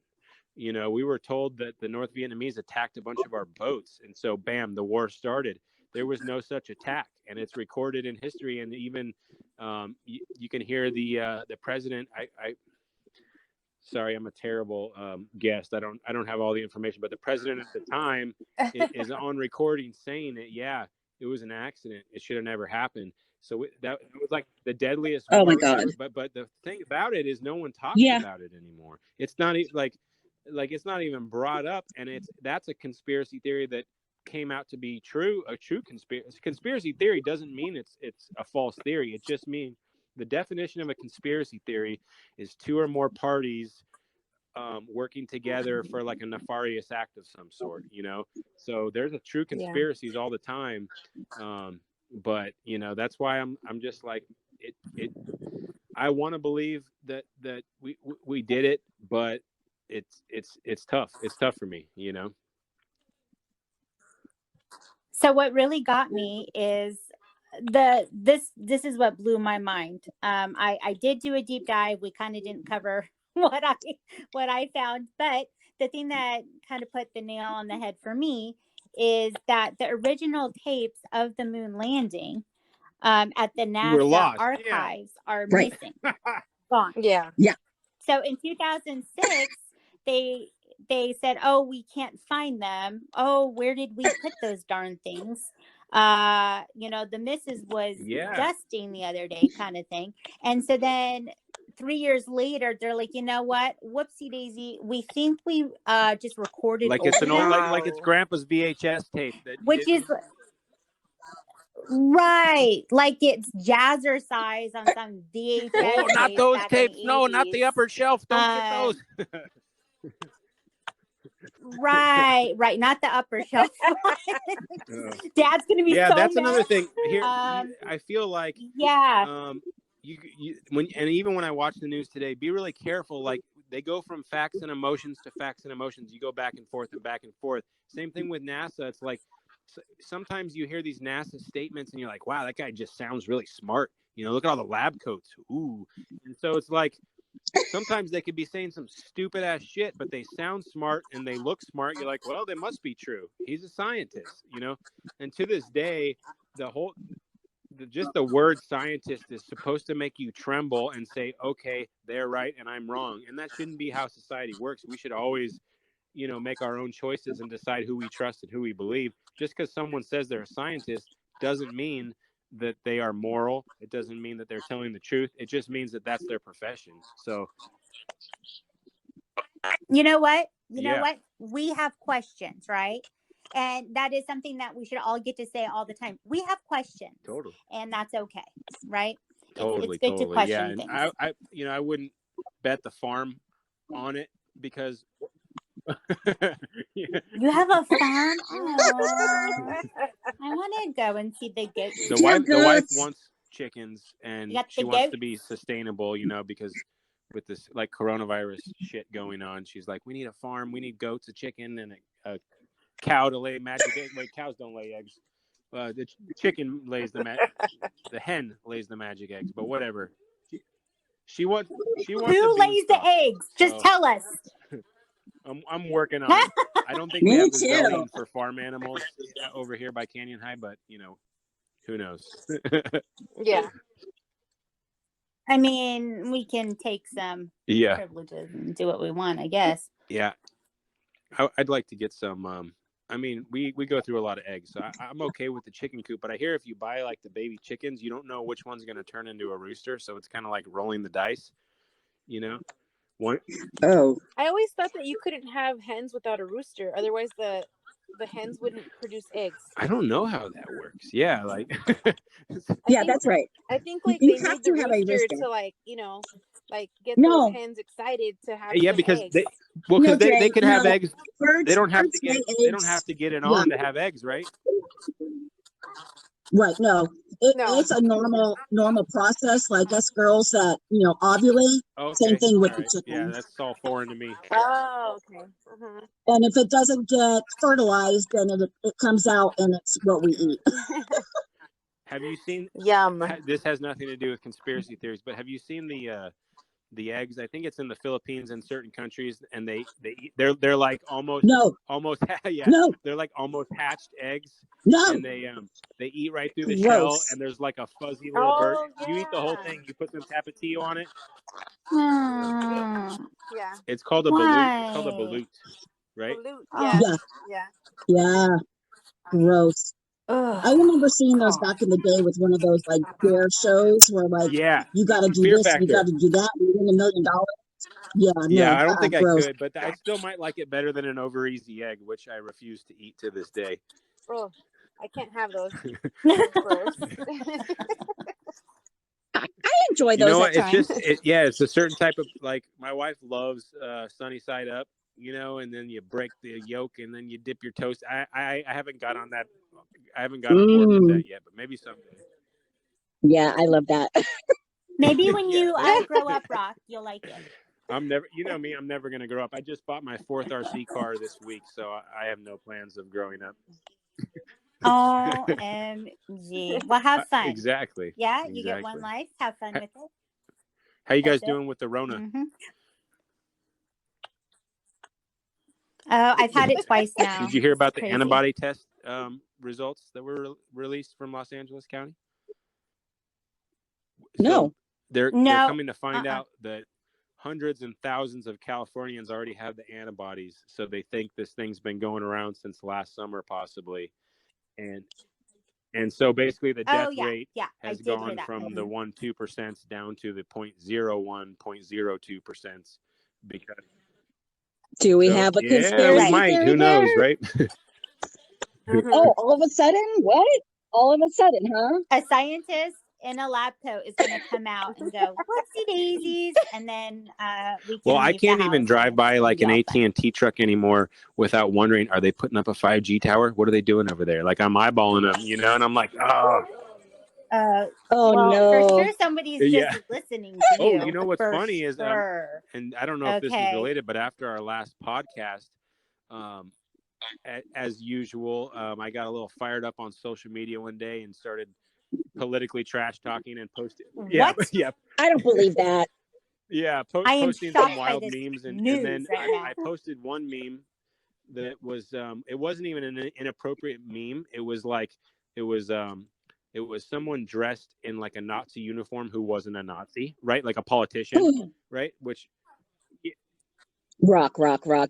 We were told that the North Vietnamese attacked a bunch of our boats, and so bam, the war started. There was no such attack, and it's recorded in history. And even you can hear the president. Sorry, I'm a terrible guest. I don't have all the information, but the president at the time is on recording saying that, yeah, it was an accident. It should have never happened. So that was like the deadliest oh my war God. ever. But the thing about it is no one talks Yeah. about it anymore. It's not like it's not even brought up, and that's a conspiracy theory that came out to be true. A true conspiracy theory doesn't mean it's a false theory. It just means the definition of a conspiracy theory is two or more parties working together for like a nefarious act of some sort, So there's a true conspiracies all the time. But that's why I'm just like it. I want to believe that we did it, but it's tough. It's tough for me, So what really got me is this is what blew my mind. I did do a deep dive. We kind of didn't cover what I found, but the thing that kind of put the nail on the head for me is that the original tapes of the moon landing at the NASA lost. archives are Right. missing, gone. Yeah. So in 2006, they said, "Oh, we can't find them. Oh, where did we put those darn things?" The missus was dusting the other day, kind of thing. And so then 3 years later, they're like, "You know what? Whoopsie daisy. We think we just recorded like it's an over old them." like it's Grandpa's VHS tape that Which is right, like it's jazzercise on some VHS. Oh, not tape those back in tapes. No, not the 80s. upper shelf. Don't get those. Right, not the upper shelf. Dad's gonna be so that's mad. another thing. Here, I feel like even when I watch the news today, be really careful. Like they go from facts and emotions to facts and emotions. You go back and forth and back and forth. Same thing with NASA. It's like sometimes you hear these NASA statements and you're like, wow, that guy just sounds really smart. Look at all the lab coats. Ooh. And so it's like sometimes they could be saying some stupid ass shit, but they sound smart and they look smart. You're like, well, they must be true. He's a scientist, And to this day, just the word scientist is supposed to make you tremble and say, okay, they're right and I'm wrong. And that shouldn't be how society works. We should always, make our own choices and decide who we trust and who we believe. Just because someone says they're a scientist doesn't mean that they are moral. It doesn't mean that they're telling the truth. It just means that that's their profession. So, you know what? We have questions, right? And that is something that we should all get to say all the time. We have questions. Totally. And that's okay, right? Totally. It's good to question things. I wouldn't bet the farm on it because yeah, You have a farm? Oh, I want to go and see the goats. the Dear wife goats. wants chickens and You got she the wants to goats? be sustainable, you know, because with this like coronavirus shit going on, she's like, we need a farm, we need goats, a chicken, and a cow to lay magic eggs. Wait, cows don't lay eggs. The chicken lays the hen lays the magic eggs, but whatever. She wants the Who lays the beanstalk. eggs? Just So tell us. I'm working on it. I don't think we Me have the too. zoning for farm animals over here by Canyon High, but you know, who knows? Yeah. I mean, we can take some Yeah, privileges and do what we want, I guess. yeah. I'd like to get some. I mean, we go through a lot of eggs, so I'm okay with the chicken coop. But I hear if you buy like the baby chickens, you don't know which one's going to turn into a rooster, so it's kind of like rolling the dice, you know. One, Oh, I always thought that you couldn't have hens without a rooster, otherwise the hens wouldn't produce eggs. I don't know how that works. Yeah, like yeah, that's right. I think like You they have made the to have a rooster rooster. to like, you know, like get No. those hens excited to have yeah, some because eggs. well, No, because they Jay, can have no. eggs. Birds, They don't have birds to lay get. eggs. They don't have to get it on to have eggs, right? Right. No, No. it's a normal process. Like us girls that ovulate. Okay. Same thing with All the right. Yeah, chickens. that's all foreign to me. Oh, okay. Mhm. And if it doesn't get fertilized, then it comes out and it's what we eat. Have you seen? Yum. This has nothing to do with conspiracy theories, but have you seen the eggs? I think it's in the Philippines and certain countries, and they're like almost No, yeah, no, they're like almost hatched eggs, no. and they eat right through the Gross. shell, and there's like a fuzzy little bird. Oh, You eat the whole yeah. thing. You put some tapatio on it. Hmm. Yeah. It's called a balut. It's called a Why? balut, right? Balut. Oh. Yeah. Yeah, Yeah. yeah. Gross. Ugh. I remember seeing those God. back in the day with one of those like dare shows where like Yeah, you got to do Fear this, you Factor. got to do that, and you win $1 million. Yeah, Yeah, no, I don't think I gross. could, but I still might like it better than an over easy egg, which I refuse to eat to this day. Oh, I can't have those. Gross. I enjoy You those know at what? It's times. just it's a certain type of like my wife loves sunny side up, you know, and then you break the yolk and then you dip your toast. I haven't got on that. I haven't got on board with that yet, but maybe someday. Yeah, I love that. Maybe when Yeah, you maybe. grow up, Rock, you'll like it. I'm never, you know me, I'm never gonna grow up. I just bought my 4th RC car this week, so I have no plans of growing up. OMG. Well, have fun. Exactly. Yeah, you get one life. Have fun with it. How you guys That's it. doing with the Rona? Mhm. Oh, I've had it twice now. Did you hear about It's the crazy. antibody test results that were released from Los Angeles County? No. So they're No. coming to find out that hundreds and thousands of Californians already have the antibodies. So they think this thing's been going around since last summer, possibly. And so basically the death rate has gone from the 1-2% down to the 0.01, 0.02% because Do we have a conspiracy we might. theory Who knows, there? right? Oh, all of a sudden? What? All of a sudden, huh? A scientist in a lab coat is going to come out and go, whoopsie daisies, and then we can Well, I leave the can't even house drive and by like be an all AT&T truck anymore without wondering, are they putting up a 5G tower? What are they doing over there? Like I'm eyeballing them, you know, and I'm like, oh. fun. Oh, Well, no. for sure somebody's just listening to you. Oh, you know what's for funny is, sure. and I don't know if this is related, but after our last podcast, as usual, I got a little fired up on social media one day and started politically trash talking and posting. Yeah, What? yeah. I don't believe that. Yeah, I am posting shocked some by wild this memes, and news then right now. I posted one meme that was it wasn't even an inappropriate meme. It was someone dressed in like a Nazi uniform who wasn't a Nazi, right? Like a politician, right? Which Rock.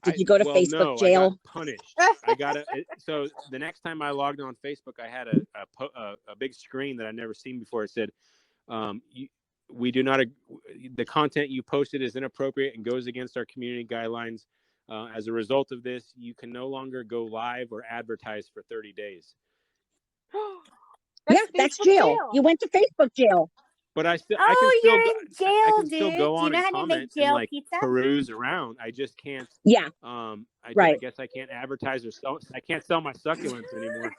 Did you go to Facebook no, jail? I got punished. So the next time I logged on Facebook, I had a big screen that I'd never seen before. It said, we do not, the content you posted is inappropriate and goes against our community guidelines. As a result of this, you can no longer go live or advertise for 30 days. That's jail. You went to Facebook jail. But I can Oh, still you're go, in I jail, can still dude. go Do you on know and how to make comment and jail like pizza? peruse around. I just can't. Yeah, I right. guess I can't advertise or sell. I can't sell my succulents anymore.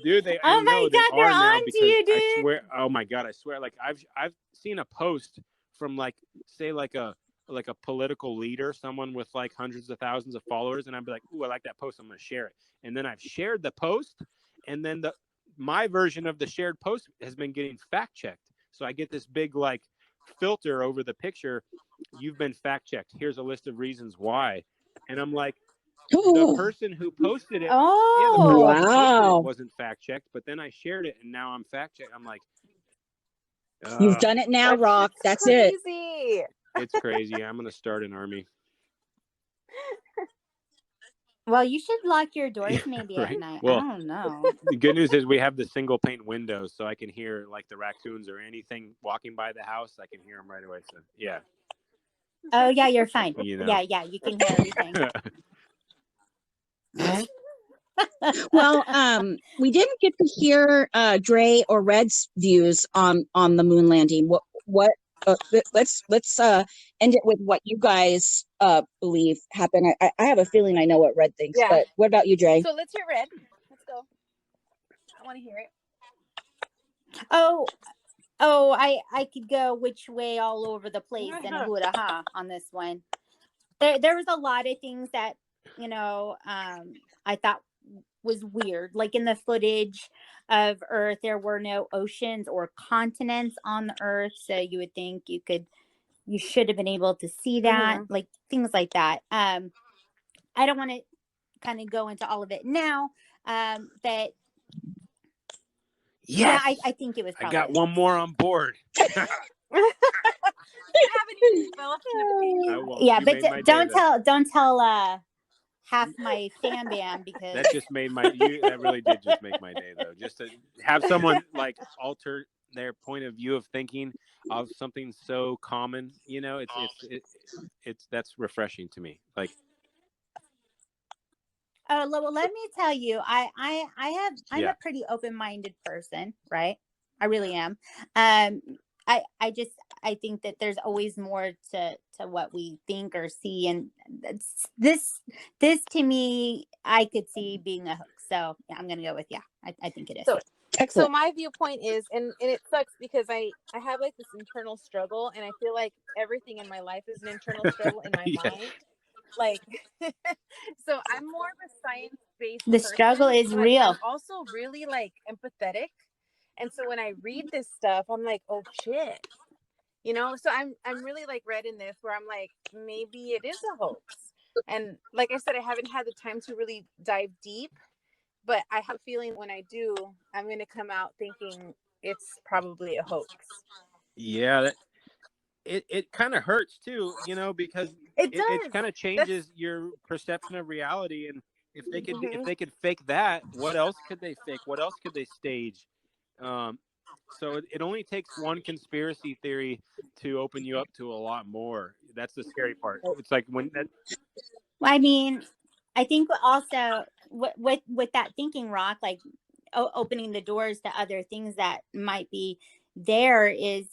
Dude, I Oh my know they God, they're are now on to because you, I dude. swear, oh my God, I swear, like I've seen a post from like say like a political leader, someone with like hundreds of thousands of followers, and I'd be like, ooh, I like that post, I'm gonna share it. And then I've shared the post, and then my version of the shared post has been getting fact checked. So I get this big like filter over the picture. You've been fact checked. Here's a list of reasons why. And I'm like, the person who posted it, yeah, the person Oh, who posted it Wow. wasn't fact checked, but then I shared it and now I'm fact checked. I'm like, You've done it now, That Rock. shit's That's it. crazy. it's crazy. I'm gonna start an army. well, you should lock your doors maybe at Right. night. Well, I don't know. the good news is we have the single pane windows, so I can hear like the raccoons or anything walking by the house. I can hear them right away. So yeah, Oh yeah, you're fine. you know. Yeah, you can hear everything. Well, we didn't get to hear Dre or Red's views on the moon landing. What let's end it with what you guys believe happened. I have a feeling I know what Red thinks, Yeah. but what about you, Dre? So let's hear Red. Let's go. I want to hear it. Oh, I could go which way all over the place and hoo-da-ha on this one. There was a lot of things that, I thought was weird. Like in the footage of Earth, there were no oceans or continents on the Earth. So you would think you should have been able to see that, like things like that. I don't want to kind of go into all of it now. But yes, yeah, I think it was I probably got one more on board. You haven't even developed an opinion. I won't. yeah, You but made my day, though. don't tell half my fan bam because That just made that really did just make my day, though. Just to have someone like alter their point of view of thinking of something so common, that's refreshing to me. Like, oh well, let me tell you, I'm Yeah. a pretty open-minded person, right? I really am. I think that there's always more to what we think or see, and this to me, I could see being a hoax. So yeah, I'm gonna go with I think it is. So Excellent. my viewpoint is, and it sucks because I have like this internal struggle, and I feel like everything in my life is an internal struggle in my Yeah. mind. Like, so I'm more of a science-based The struggle person, is but real. I'm also really like empathetic. And so when I read this stuff, I'm like, oh shit. So I'm really like Red in this, where I'm like, maybe it is a hoax. And like I said, I haven't had the time to really dive deep, but I have a feeling when I do, I'm going to come out thinking it's probably a hoax. Yeah, it kind of hurts too, because It it does. kind of changes your perception of reality. And if they could fake that, what else could they fake? What else could they stage? So it only takes one conspiracy theory to open you up to a lot more. That's the scary part. It's like when that. I mean, I think also with that thinking, Rock, like opening the doors to other things that might be there is,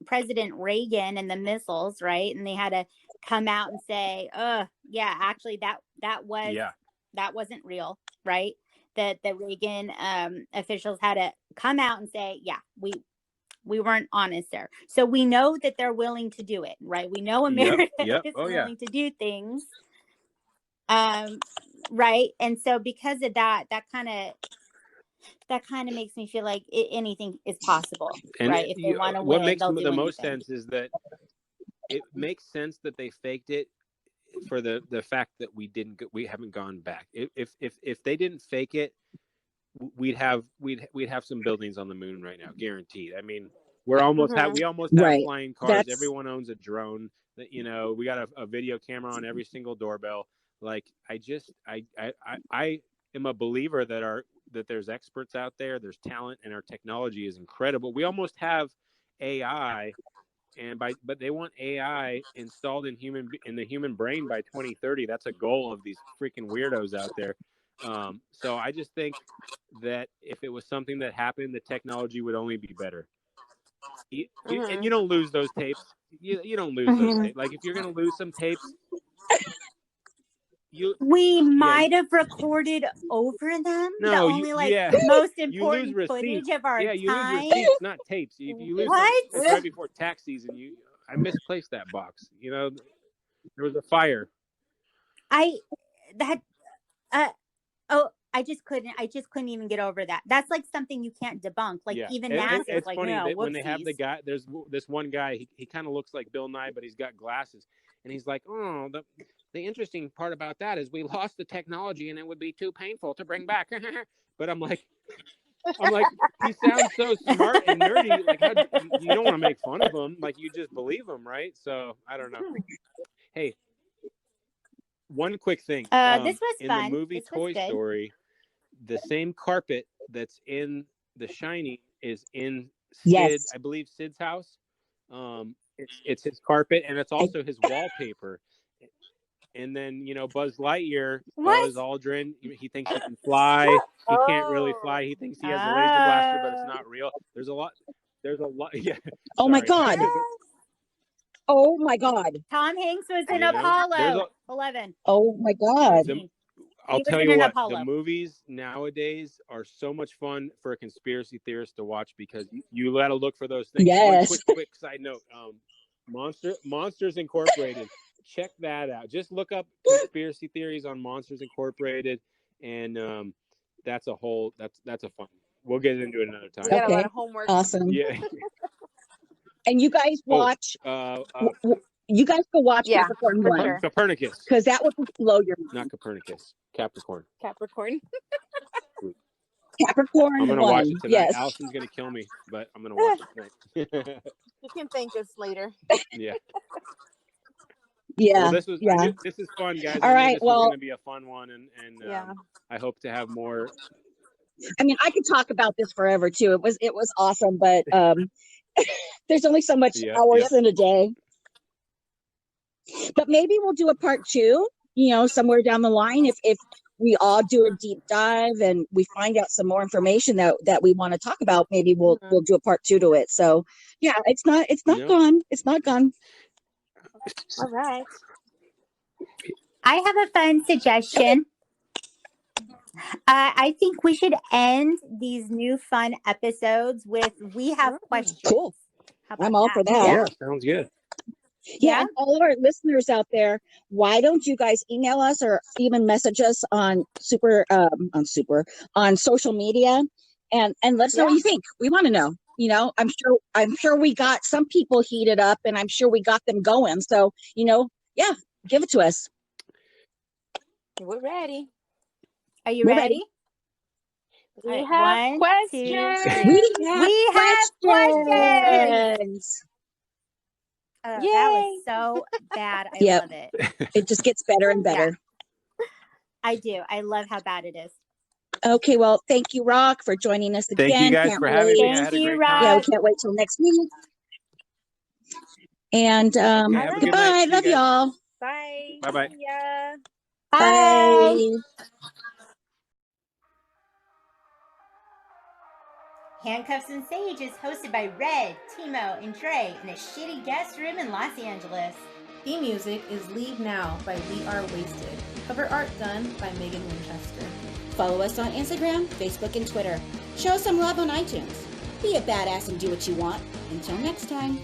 President Reagan and the missiles, right? And they had to come out and say, yeah, actually that wasn't real, right? That the Reagan officials had to come out and say, yeah, we weren't honest there. So we know that they're willing to do it, right? We know America is willing to do things. Right. And so because of that kind of makes me feel like anything is possible, And right? If they want to what win, makes they'll do the anything. most sense is that it makes sense that they faked it for the fact that we haven't gone back. If they didn't fake it, we'd have some buildings on the moon right now, guaranteed. I mean, we almost have Right. flying cars. That's- Everyone owns a drone. That we got a video camera on every single doorbell. Like I am a believer that there's experts out there, there's talent, and our technology is incredible. We almost have AI, but they want AI installed in the human brain by 2030. That's a goal of these freaking weirdos out there. So I just think that if it was something that happened, the technology would only be better. And you don't lose those tapes. You don't lose those tapes. Like if you're gonna lose some tapes, we might have recorded over them. No, only most important footage of our you time. lose receipts, not tapes. If you lose What? them, it's right before tax season. I misplaced that box. There was a fire. I just couldn't even get over that. That's like something you can't debunk. Like even NASA is like, funny that whoopsies. when they have the guy, there's this one guy, he kind of looks like Bill Nye, but he's got glasses. And he's like, oh, the interesting part about that is we lost the technology and it would be too painful to bring back. But I'm like, he sounds so smart and nerdy. Like, you don't want to make fun of him. Like, you just believe him, right? So I don't know. Hey, one quick thing. This was in fun. the movie Toy Story, the same carpet that's in The Shining is in Sid, I believe Sid's house. It's his carpet and it's also his wallpaper. And then, Buzz Lightyear, Buzz Aldrin, he thinks he can fly. He can't really fly. He thinks he has a laser blaster, but it's not real. There's a lot. Yeah. Oh my God. Oh my God. Tom Hanks was in Apollo 11. Oh my God. I'll tell you what, the movies nowadays are so much fun for a conspiracy theorist to watch because you got to look for those things. Yes. One quick side note, Monsters Incorporated. Check that out. Just look up conspiracy theories on Monsters Incorporated, and that's a fun. We'll get into it another time. We got a lot of homework. Awesome. Yeah. And you guys watch. You guys go watch Capricorn 1. Sure. Copernicus. Because that would blow your mind. Not Copernicus. Capricorn. Capricorn. Capricorn. I'm gonna 1. watch it tonight. Yes. Allison's gonna kill me, but I'm gonna watch it tonight. You can thank us later. Yeah. Yeah. Well, this is fun, guys. All right. This is gonna be a fun one, and I hope to have more. I mean, I could talk about this forever too. It was awesome, but there's only so much hours in a day. But maybe we'll do a part 2, somewhere down the line if we all do a deep dive and we find out some more information that we want to talk about. Maybe we'll do a part 2 to it. So yeah, it's not gone. It's not gone. All right. I have a fun suggestion. I think we should end these new fun episodes with we have questions. Cool. I'm all for that. Yeah, sounds good. Yeah, and all of our listeners out there, why don't you guys email us or even message us on social media and let us know what you think. We want to know. I'm sure we got some people heated up and I'm sure we got them going. So, give it to us. We're ready. Are you ready? We have questions. We have questions. That was so bad. I love it. It just gets better and better. Yeah. I do. I love how bad it is. Okay, well, thank you, Rock, for joining us again. Thank you guys for having me. Thank you, Rock. Yeah, we can't wait till next week. And goodbye. Love y'all. Bye. Bye-bye. Yeah. Bye. Handcuffs and Sage is hosted by Red, Timo, and Dre in a shitty guest room in Los Angeles. Theme music is Leave Now by We Are Wasted. Cover art done by Megan Winchester. Follow us on Instagram, Facebook, and Twitter. Show us some love on iTunes. Be a badass and do what you want. Until next time.